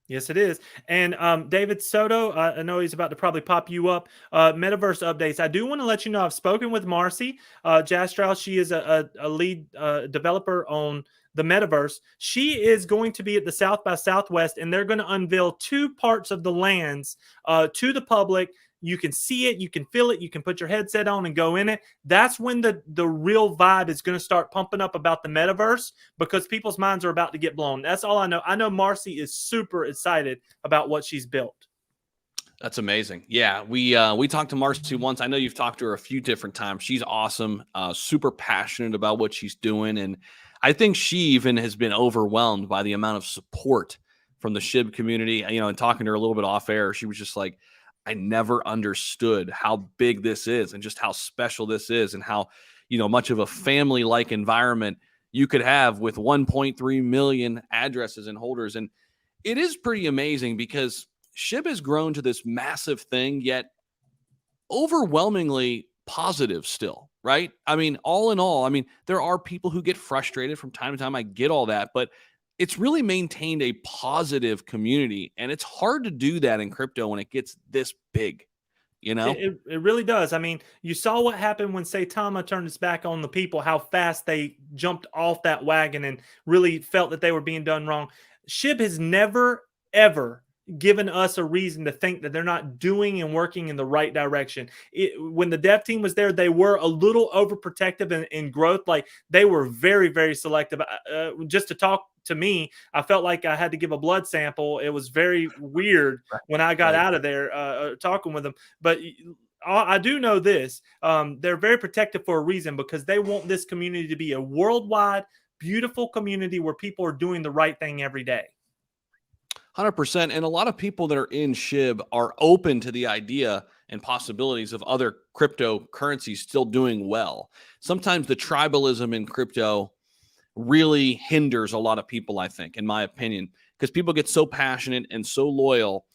Yes, it is. And David Soto, I know he's about to probably pop you up. Metaverse updates. I do want to let you know I've spoken with Marcy Jastrow. She is a lead developer on the Metaverse. She is going to be at the South by Southwest, and they're going to unveil 2 parts of the lands to the public. You can see it, you can feel it, you can put your headset on and go in it. That's when the real vibe is going to start pumping up about the Metaverse, because people's minds are about to get blown. That's all I know. I know Marcy is super excited about what she's built. That's amazing. Yeah, we talked to Marcy once. I know you've talked to her a few different times. She's awesome, super passionate about what she's doing, and I think she even has been overwhelmed by the amount of support from the SHIB community. And talking to her a little bit off air, she was just like, I never understood how big this is and just how special this is and how, much of a family-like environment you could have with 1.3 million addresses and holders. And it is pretty amazing because SHIB has grown to this massive thing, yet overwhelmingly positive still, right? I mean, all in all, there are people who get frustrated from time to time. I get all that, but it's really maintained a positive community, and it's hard to do that in crypto when it gets this big, It really does. I mean, you saw what happened when Saitama turned his back on the people, how fast they jumped off that wagon and really felt that they were being done wrong. SHIB has never, ever given us a reason to think that they're not doing and working in the right direction. When the dev team was there, they were a little overprotective in growth. Like, they were very, very selective. Just to talk to me, I felt like I had to give a blood sample. It was very weird when I got out of there talking with them. But I do know this. They're very protective for a reason, because they want this community to be a worldwide, beautiful community where people are doing the right thing every day. 100%. And a lot of people that are in SHIB are open to the idea and possibilities of other cryptocurrencies still doing well. Sometimes the tribalism in crypto really hinders a lot of people, I think, in my opinion, because people get so passionate and so loyal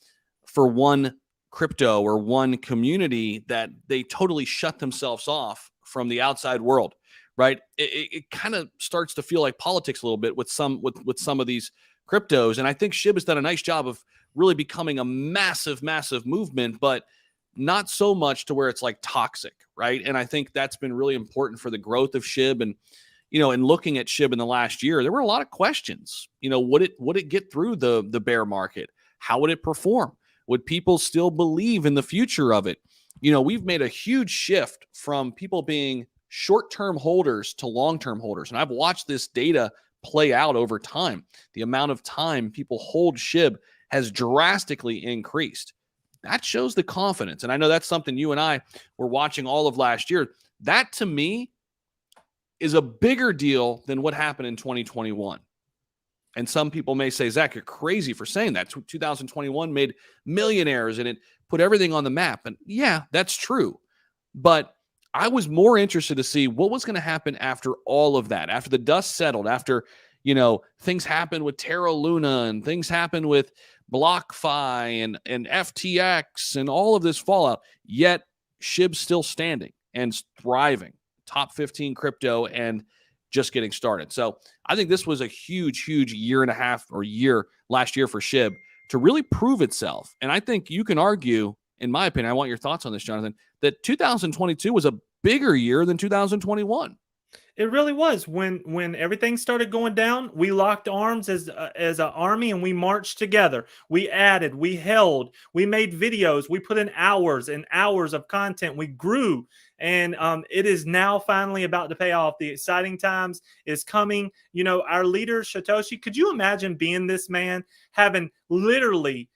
for one crypto or one community that they totally shut themselves off from the outside world, right? It kind of starts to feel like politics a little bit with some of these cryptos. And I think SHIB has done a nice job of really becoming a massive, massive movement, but not so much to where it's like toxic, right? And I think that's been really important for the growth of SHIB. And, in looking at SHIB in the last year, there were a lot of questions. Would it get through the bear market? How would it perform? Would people still believe in the future of it? We've made a huge shift from people being short-term holders to long-term holders. And I've watched this data play out over time. The amount of time people hold SHIB has drastically increased. That shows the confidence. And I know that's something you and I were watching all of last year. That, to me, is a bigger deal than what happened in 2021. And some people may say, Zach, you're crazy for saying that. 2021 made millionaires and it put everything on the map. And yeah, that's true. But I was more interested to see what was going to happen after all of that, after the dust settled, after, things happened with Terra Luna and things happened with BlockFi and FTX and all of this fallout. Yet SHIB's still standing and thriving, top 15 crypto and just getting started. So I think this was a huge, huge year and a half or year last year for SHIB to really prove itself. And I think you can argue, in my opinion, I want your thoughts on this, Jonathan, that 2022 was a bigger year than 2021. It really was. When everything started going down, we locked arms as an army and we marched together. We added, we held, we made videos, we put in hours and hours of content. We grew, and it is now finally about to pay off. The exciting times is coming. Our leader Satoshi. Could you imagine being this man, having literally?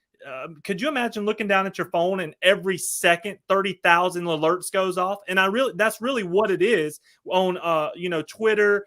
Could you imagine looking down at your phone and every second 30,000 alerts goes off? And that's really what it is on, Twitter,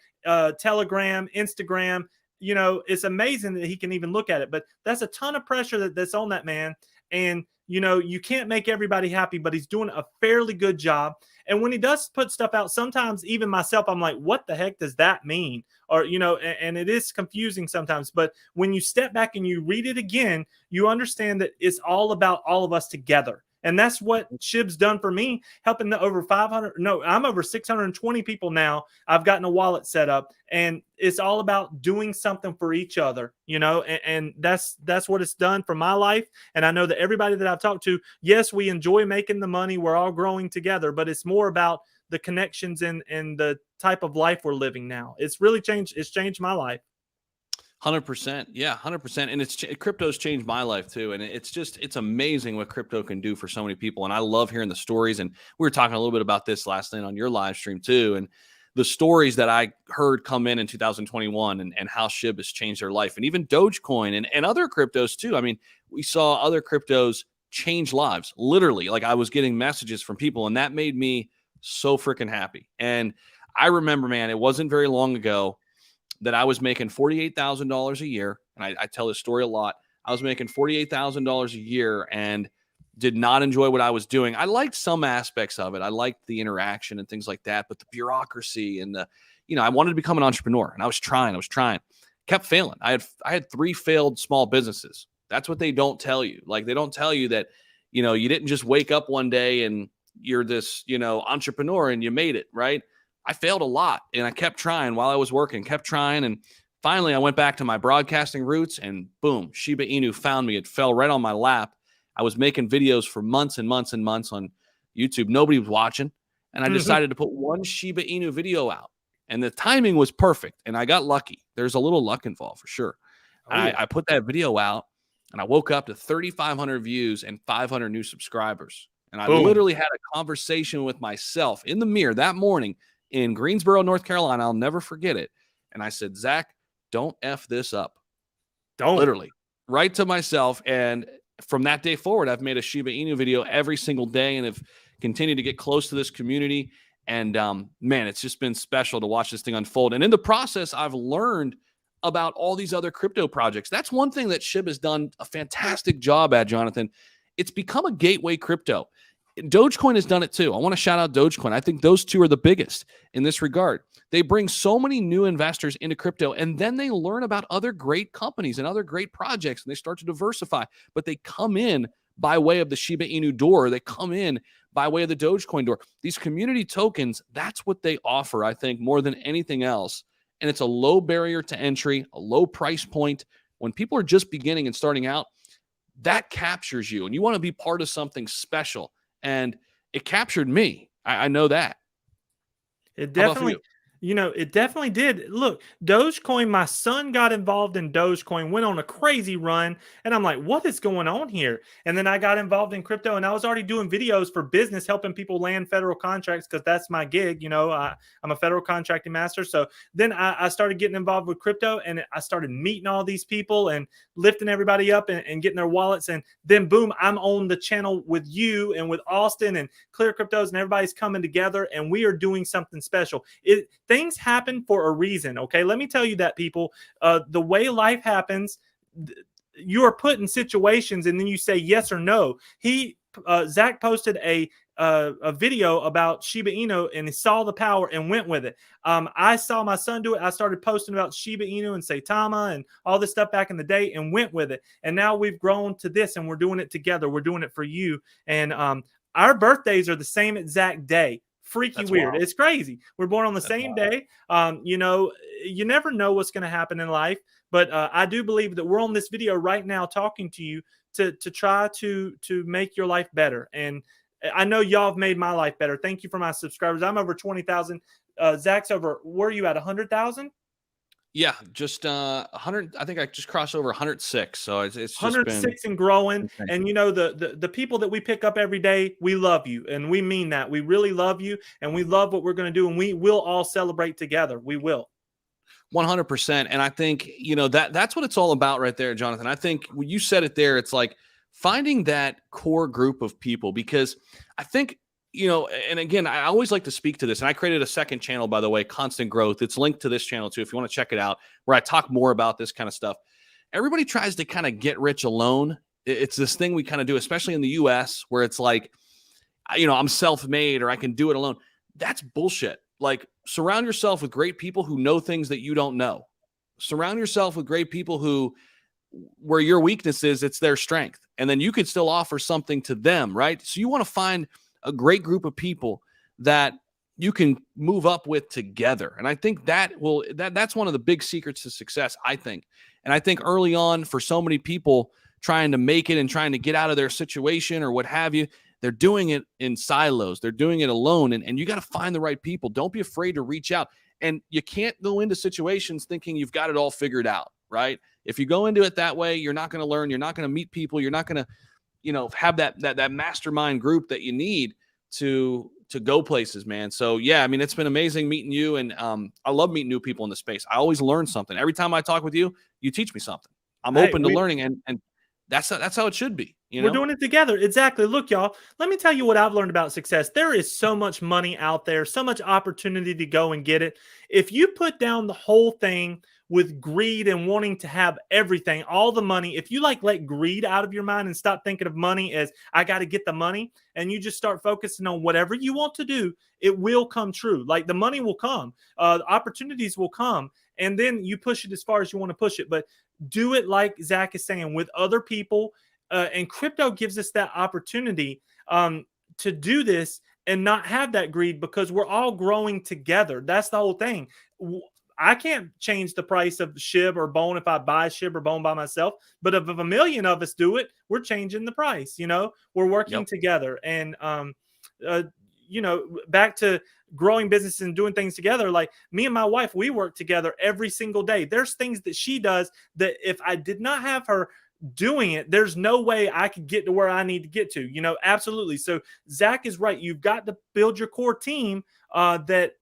Telegram, Instagram. It's amazing that he can even look at it, but that's a ton of pressure that's on that man. And, you can't make everybody happy, but he's doing a fairly good job. And when he does put stuff out, sometimes even myself, I'm like, what the heck does that mean? Or, and it is confusing sometimes. But when you step back and you read it again, you understand that it's all about all of us together. And that's what SHIB's done for me, helping the over 500. No, I'm over 620 people now. I've gotten a wallet set up, and it's all about doing something for each other, and that's what it's done for my life. And I know that everybody that I've talked to, yes, we enjoy making the money. We're all growing together, but it's more about the connections and the type of life we're living now. It's really changed. It's changed my life. 100%. Yeah, 100%. And crypto's changed my life too. And it's amazing what crypto can do for so many people. And I love hearing the stories. And we were talking a little bit about this last night on your live stream too. And the stories that I heard come in 2021 and how SHIB has changed their life, and even Dogecoin and other cryptos too. I mean, we saw other cryptos change lives, literally. Like, I was getting messages from people, and that made me so freaking happy. And I remember, man, it wasn't very long ago that I was making $48,000 a year. And I tell this story a lot. I was making $48,000 a year and did not enjoy what I was doing. I liked some aspects of it. I liked the interaction and things like that, but the bureaucracy and I wanted to become an entrepreneur, and I was trying, kept failing. I had 3 failed small businesses. That's what they don't tell you. Like, they don't tell you that, you didn't just wake up one day and you're this, entrepreneur and you made it, right? I failed a lot, and I kept trying while I was working, kept trying. And finally I went back to my broadcasting roots, and boom, Shiba Inu found me. It fell right on my lap. I was making videos for months and months and months on YouTube. Nobody was watching. And I decided to put one Shiba Inu video out, and the timing was perfect. And I got lucky. There's a little luck involved for sure. Oh, yeah. I put that video out, and I woke up to 3,500 views and 500 new subscribers. And I literally had a conversation with myself in the mirror that morning in Greensboro, North Carolina. I'll never forget it. And I said, Zach, don't F this up. Don't. Literally. Right to myself. And from that day forward, I've made a Shiba Inu video every single day and have continued to get close to this community. And man, it's just been special to watch this thing unfold. And in the process, I've learned about all these other crypto projects. That's one thing that SHIB has done a fantastic job at, Jonathan. It's become a gateway crypto. Dogecoin has done it too. I want to shout out Dogecoin. I think those two are the biggest in this regard. They bring so many new investors into crypto, and then they learn about other great companies and other great projects, and they start to diversify. But they come in by way of the Shiba Inu door. They come in by way of the Dogecoin door. These community tokens, that's what they offer, I think, more than anything else. And it's a low barrier to entry, a low price point. When people are just beginning and starting out, that captures you, and you want to be part of something special. And it captured me. I know that. It definitely, it definitely did. Look, Dogecoin, my son got involved in Dogecoin, went on a crazy run. And I'm like, what is going on here? And then I got involved in crypto, and I was already doing videos for business, helping people land federal contracts, because that's my gig. I'm a federal contracting master. So then I started getting involved with crypto, and I started meeting all these people and lifting everybody up and getting their wallets. And then boom, I'm on the channel with you and with Austin and Clear Cryptos, and everybody's coming together, and we are doing something special. Things happen for a reason. Okay. Let me tell you that, people, the way life happens, you are put in situations and then you say yes or no. Zach posted a video about Shiba Inu, and he saw the power and went with it. I saw my son do it. I started posting about Shiba Inu and Saitama and all this stuff back in the day and went with it. And now we've grown to this, and we're doing it together. We're doing it for you. And our birthdays are the same exact day. Freaky That's weird. wild. It's crazy. We're born on the That's same wild. day. You know, you never know what's going to happen in life, but I do believe that we're on this video right now talking to you to try to make your life better. And I know y'all have made my life better. Thank you for my subscribers. I'm over 20,000. Zach's over, where are you at, 100,000? Yeah, just 100. I think I just crossed over 106. So it's just been 106 and growing. insane. And you know, the people that we pick up every day, we love you, and we mean that. We really love you, and we love what we're going to do, and we will all celebrate together. We will. 100%. And I think, you know, that's what it's all about right there, Jonathan. I think when you said it there, it's like finding that core group of people, because I think, you know, and again, I always like to speak to this, and I created a second channel, by the way, Constant Growth. It's linked to this channel too, if you want to check it out, where I talk more about this kind of stuff. Everybody tries to kind of get rich alone. It's this thing we kind of do, especially in the US, where it's like, you know, I'm self-made or I can do it alone. That's bullshit. Like, surround yourself with great people who know things that you don't know. Surround yourself with great people who, where your weakness is, it's their strength. And then you could still offer something to them, right? So you want to find a great group of people that you can move up with together. And I think that's one of the big secrets to success, I think. And I think early on, for so many people trying to make it and trying to get out of their situation or what have you, they're doing it in silos. They're doing it alone. And you got to find the right people. Don't be afraid to reach out. And you can't go into situations thinking you've got it all figured out, right? If you go into it that way, you're not going to learn. You're not going to meet people. You're not going to, you know, have that mastermind group that you need to go places, man. So yeah, I mean, it's been amazing meeting you. And I love meeting new people in the space. I always learn something. Every time I talk with you, you teach me something. I'm open to learning, and that's how it should be. You know? We're doing it together. Exactly. Look, y'all, let me tell you what I've learned about success. There is so much money out there, so much opportunity to go and get it. If you put down the whole thing with greed and wanting to have everything, all the money, if you like let greed out of your mind and stop thinking of money as I got to get the money, and you just start focusing on whatever you want to do, it will come true. Like, the money will come, opportunities will come, and then you push it as far as you want to push it. But do it, like Zach is saying, with other people. And crypto gives us that opportunity to do this and not have that greed, because we're all growing together. That's the whole thing. I can't change the price of SHIB or Bone if I buy SHIB or Bone by myself. But if a million of us do it, we're changing the price. You know, we're working together. And, you know, back to growing businesses and doing things together. Like, me and my wife, we work together every single day. There's things that she does that if I did not have her doing it, there's no way I could get to where I need to get to, you know. Absolutely. So Zach is right. You've got to build your core team that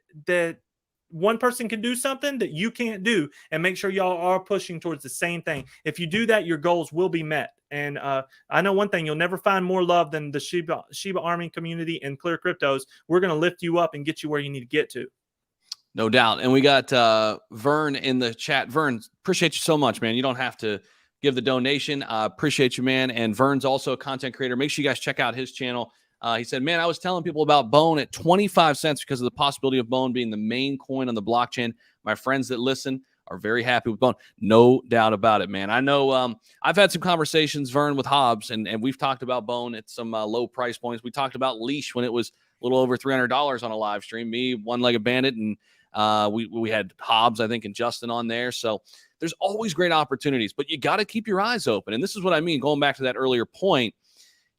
one person can do something that you can't do, and make sure y'all are pushing towards the same thing. If you do that, your goals will be met. And I know one thing, you'll never find more love than the Shiba Army community and Clear Cryptos. We're going to lift you up and get you where you need to get to. No doubt. And we got Vern in the chat. Vern, appreciate you so much, man. You don't have to give the donation. Appreciate you, man. And Vern's also a content creator. Make sure you guys check out his channel. He said, man, I was telling people about Bone at 25 cents because of the possibility of Bone being the main coin on the blockchain. My friends that listen are very happy with Bone. No doubt about it, man. I know I've had some conversations, Vern, with Hobbs, and we've talked about Bone at some low price points. We talked about Leash when it was a little over $300 on a live stream. Me, One-Legged Bandit, and we had Hobbs, I think, and Justin on there. So there's always great opportunities, but you got to keep your eyes open. And this is what I mean, going back to that earlier point.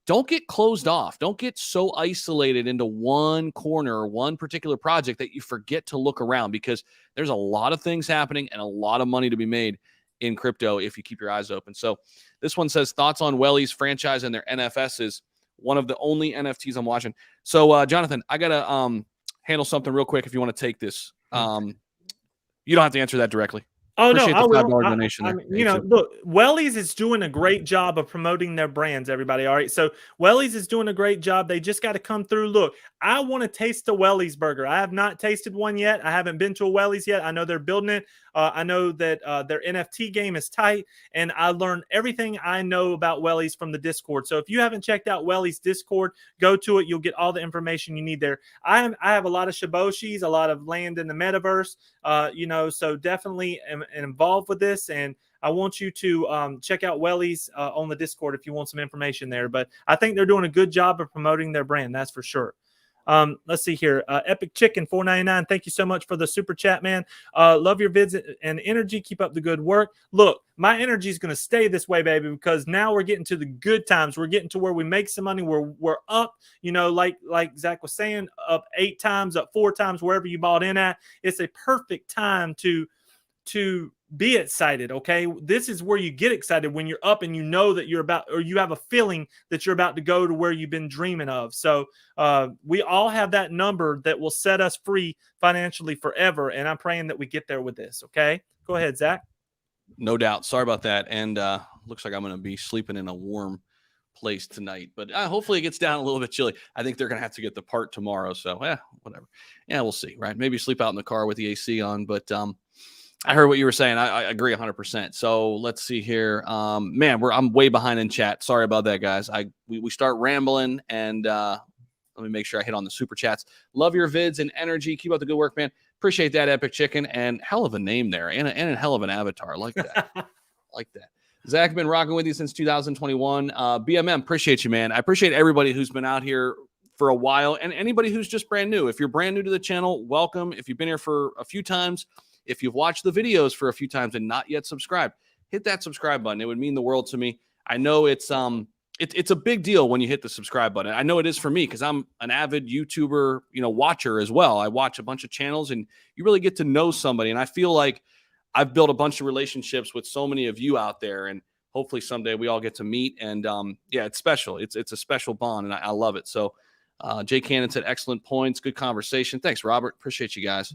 Don't get closed off. Don't get so isolated into one corner or one particular project that you forget to look around, because there's a lot of things happening and a lot of money to be made in crypto if you keep your eyes open. So this one says, thoughts on Wellies franchise and their NFS is one of the only NFTs I'm watching. So, Jonathan, I got to handle something real quick if you want to take this. You don't have to answer that directly. Oh no, Appreciate I the will. $5 donation I there. mean, you know, look, Wellies is doing a great job of promoting their brands. Everybody, all right. So Wellies is doing a great job. They just got to come through. Look, I want to taste the Wellies burger. I have not tasted one yet. I haven't been to a Wellies yet. I know they're building it. I know that their NFT game is tight, and I learned everything I know about Wellies from the Discord. So if you haven't checked out Wellies Discord, go to it. You'll get all the information you need there. I have a lot of Shiboshis, a lot of land in the metaverse. You know, so definitely am involved with this, and I want you to check out Wellies on the Discord if you want some information there. But I think they're doing a good job of promoting their brand, that's for sure. Let's see here. Epic Chicken 4.99. Thank you so much for the super chat, man. Love your vids and energy. Keep up the good work. Look, my energy is going to stay this way, baby, because now we're getting to the good times. We're getting to where we make some money. We're up, you know, like Zach was saying, up 8 times, up 4 times, wherever you bought in at. It's a perfect time to be excited. Okay, this is where you get excited, when you're up and you know that you're about, or you have a feeling that you're about to go to where you've been dreaming of. So we all have that number that will set us free financially forever, and I'm praying that we get there with this. Okay, go ahead, Zach. No doubt. Sorry about that. And looks like I'm going to be sleeping in a warm place tonight, but hopefully it gets down a little bit chilly. I think they're going to have to get the part tomorrow. So whatever. Yeah, we'll see. Right. Maybe sleep out in the car with the AC on, but I heard what you were saying. I agree 100%. So let's see here. Man, I'm way behind in chat. Sorry about that, guys. We start rambling, and let me make sure I hit on the super chats. Love your vids and energy. Keep up the good work, man. Appreciate that, Epic Chicken, and hell of a name there, and a hell of an avatar. Like that. Like that. Zach, been rocking with you since 2021. BMM, appreciate you, man. I appreciate everybody who's been out here for a while, and anybody who's just brand new. If you're brand new to the channel, welcome. If you've been here for a few times, if you've watched the videos for a few times and not yet subscribed, hit that subscribe button. It would mean the world to me. I know it's a big deal when you hit the subscribe button. I know it is for me because I'm an avid YouTuber, watcher as well. I watch a bunch of channels, and you really get to know somebody. And I feel like I've built a bunch of relationships with so many of you out there, and hopefully someday we all get to meet. And it's special. It's a special bond, and I love it. So Jay Cannon said, excellent points. Good conversation. Thanks, Robert. Appreciate you guys.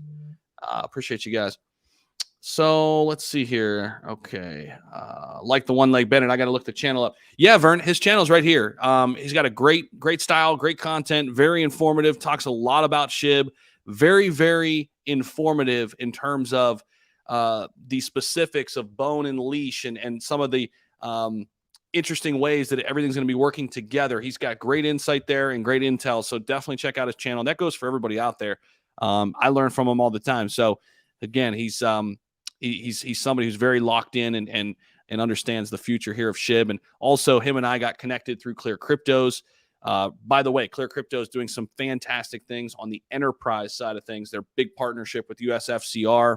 So let's see here. Okay. Like the one leg Bennett, I got to look the channel up. Yeah, Vern, his channel's right here. He's got a great style, great content, very informative, talks a lot about SHIB, very, very informative in terms of the specifics of bone and leash and some of the interesting ways that everything's going to be working together. He's got great insight there and great intel. So definitely check out his channel. That goes for everybody out there. I learn from him all the time. So again, he's somebody who's very locked in and understands the future here of SHIB. And also him and I got connected through Clear Cryptos. By the way, Clear Crypto is doing some fantastic things on the enterprise side of things. Their big partnership with USFCR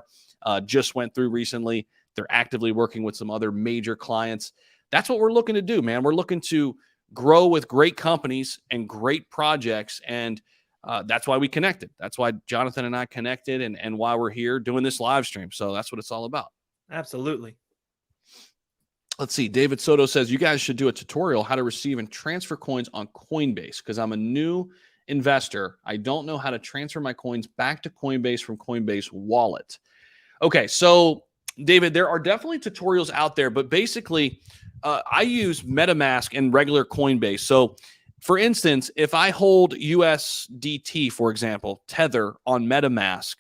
just went through recently. They're actively working with some other major clients. That's what we're looking to do, man. We're looking to grow with great companies and great projects. And that's why we connected. That's why Jonathan and I connected, and why we're here doing this live stream. So that's what it's all about. Absolutely. Let's see. David Soto says, you guys should do a tutorial how to receive and transfer coins on Coinbase, because I'm a new investor. I don't know how to transfer my coins back to Coinbase from Coinbase wallet. Okay. So David, there are definitely tutorials out there, but basically I use MetaMask and regular Coinbase. So for instance, if I hold USDT, for example, Tether on MetaMask,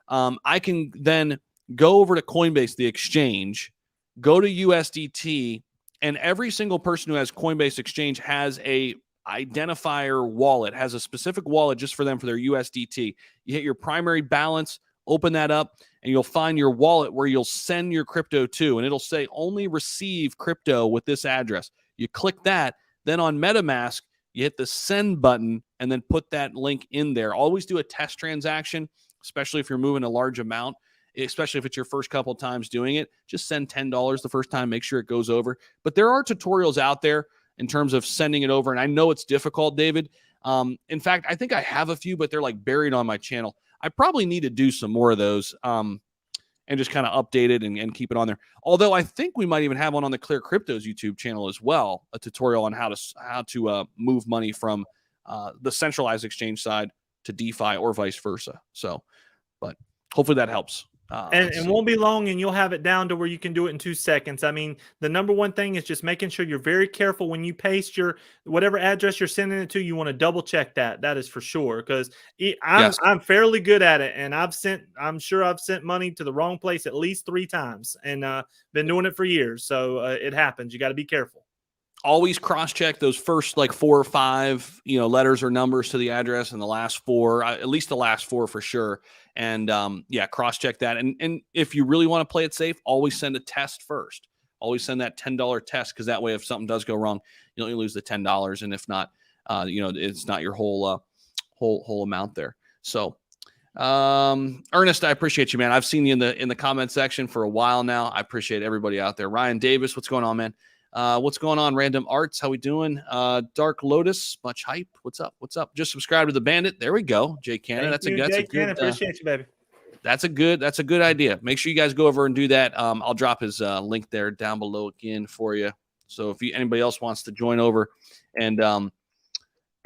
I can then go over to Coinbase, the exchange, go to USDT, and every single person who has Coinbase Exchange has a identifier wallet, has a specific wallet just for them for their USDT. You hit your primary balance, open that up, and you'll find your wallet where you'll send your crypto to, and it'll say only receive crypto with this address. You click that, then on MetaMask, you hit the send button and then put that link in there. Always do a test transaction, especially if you're moving a large amount, especially if it's your first couple of times doing it. Just send $10 the first time, make sure it goes over. But there are tutorials out there in terms of sending it over. And I know it's difficult, David. In fact, I think I have a few, but they're like buried on my channel. I probably need to do some more of those and just kind of update it and keep it on there. Although I think we might even have one on the Clear Cryptos YouTube channel as well, a tutorial on how to move money from the centralized exchange side to DeFi or vice versa. So, but hopefully that helps. And it won't be long, and you'll have it down to where you can do it in 2 seconds. I mean, the number one thing is just making sure you're very careful when you paste your whatever address you're sending it to. You want to double check that. That is for sure, because I'm fairly good at it, and I'm sure I've sent money to the wrong place at least 3 times, and been doing it for years. So it happens. You got to be careful. Always cross-check those first like 4 or 5, letters or numbers to the address, and the last 4, at least the last 4 for sure. And cross-check that. And if you really want to play it safe, always send a test first. Always send that $10 test, because that way, if something does go wrong, you only lose the $10, and if not, it's not your whole amount there. So, Ernest, I appreciate you, man. I've seen you in the comment section for a while now. I appreciate everybody out there. Ryan Davis, what's going on, man? What's going on? Random Arts, how we doing? Dark Lotus, much hype. What's up? Just subscribe to the Bandit. There we go. Jay Cannon. That's a good. Appreciate you, baby. That's a good idea. Make sure you guys go over and do that. I'll drop his link there down below again for you. So if anybody else wants to join over and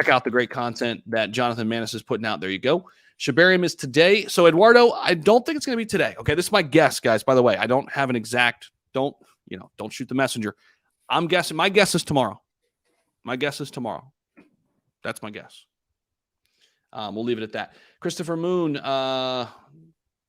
check out the great content that Jonathan Manis is putting out, there you go. Shibarium is today. So Eduardo, I don't think it's going to be today. Okay, this is my guess, guys. By the way, I don't have an exact. Don't shoot the messenger. I'm guessing. My guess is tomorrow. That's my guess. We'll leave it at that. Christopher Moon, I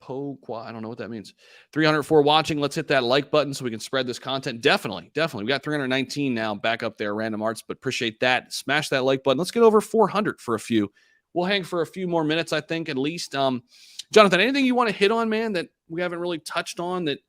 don't know what that means. 304 watching. Let's hit that like button so we can spread this content. Definitely. We got 319 now back up there, Random Arts, but appreciate that. Smash that like button. Let's get over 400 for a few. We'll hang for a few more minutes, I think, at least. Jonathan, anything you want to hit on, man, that we haven't really touched on that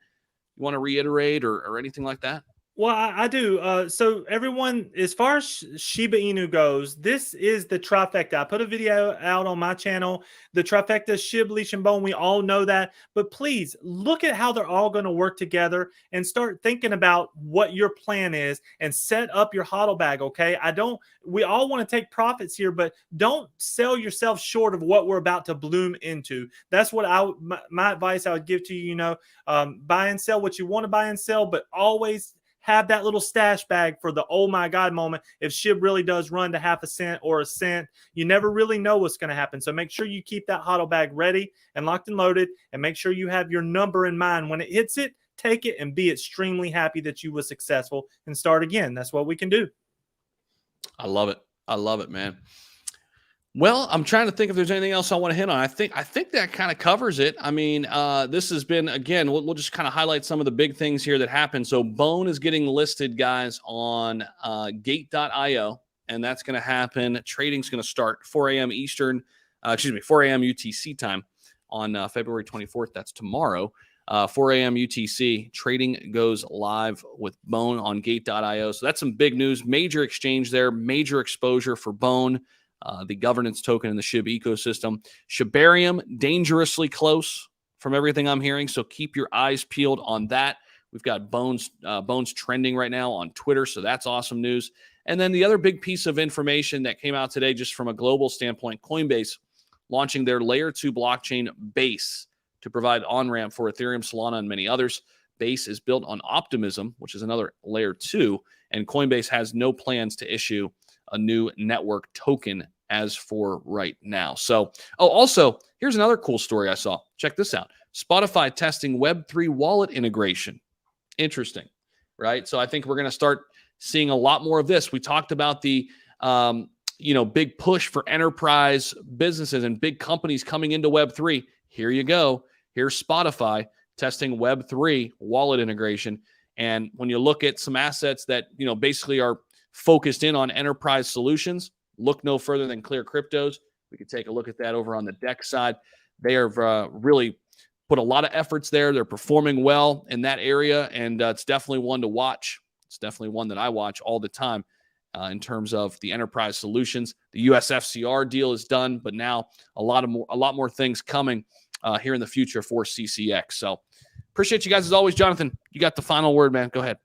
you want to reiterate or anything like that? Well, I do. So everyone, as far as Shiba Inu goes, this is the trifecta. I put a video out on my channel, the trifecta, Shib, Leash, and Bone. We all know that. But please look at how they're all going to work together and start thinking about what your plan is and set up your hodl bag, okay? We all want to take profits here, but don't sell yourself short of what we're about to bloom into. That's what my advice I would give to you, buy and sell what you want to buy and sell, but always have that little stash bag for the oh my god moment. If SHIB really does run to half a cent or a cent, you never really know what's going to happen. So make sure you keep that hodl bag ready and locked and loaded, and make sure you have your number in mind. When it hits it, take it and be extremely happy that you were successful and start again. That's what we can do. I love it, man. Well, I'm trying to think if there's anything else I want to hit on. I think that kind of covers it. I mean, this has been, again, we'll just kind of highlight some of the big things here that happened. So Bone is getting listed, guys, on gate.io, and that's going to happen. Trading's going to start 4 a.m. Eastern, 4 a.m. UTC time on February 24th. That's tomorrow. 4 a.m. UTC. Trading goes live with Bone on gate.io. So that's some big news. Major exchange there. Major exposure for Bone. The governance token in the SHIB ecosystem. Shibarium, dangerously close from everything I'm hearing, so keep your eyes peeled on that. We've got Bones trending right now on Twitter, so that's awesome news. And then the other big piece of information that came out today, just from a global standpoint, Coinbase launching their Layer 2 blockchain Base to provide on-ramp for Ethereum, Solana, and many others. Base is built on Optimism, which is another Layer 2, and Coinbase has no plans to issue a new network token as for right now. So, also, here's another cool story I saw. Check this out. Spotify testing Web3 wallet integration. Interesting, right? So I think we're going to start seeing a lot more of this. We talked about the, big push for enterprise businesses and big companies coming into Web3. Here you go. Here's Spotify testing Web3 wallet integration. And when you look at some assets that, basically are focused in on enterprise solutions, look no further than Clear Cryptos. We could take a look at that over on the DEX side. They have really put a lot of efforts there. They're performing well in that area, and it's definitely one to watch. It's definitely one that I watch all the time in terms of the enterprise solutions. The USFCR deal is done, but now a lot more things coming here in the future for CCX. So appreciate you guys as always. Jonathan, you got the final word, man. Go ahead.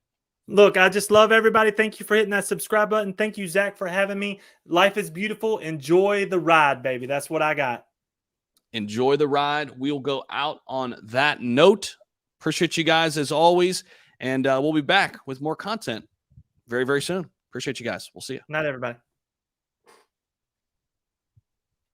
Look, I just love everybody. Thank you for hitting that subscribe button. Thank you, Zach, for having me. Life is beautiful. Enjoy the ride, baby. That's what I got. Enjoy the ride. We'll go out on that note. Appreciate you guys as always. And we'll be back with more content very, very soon. Appreciate you guys. We'll see you. Night, everybody.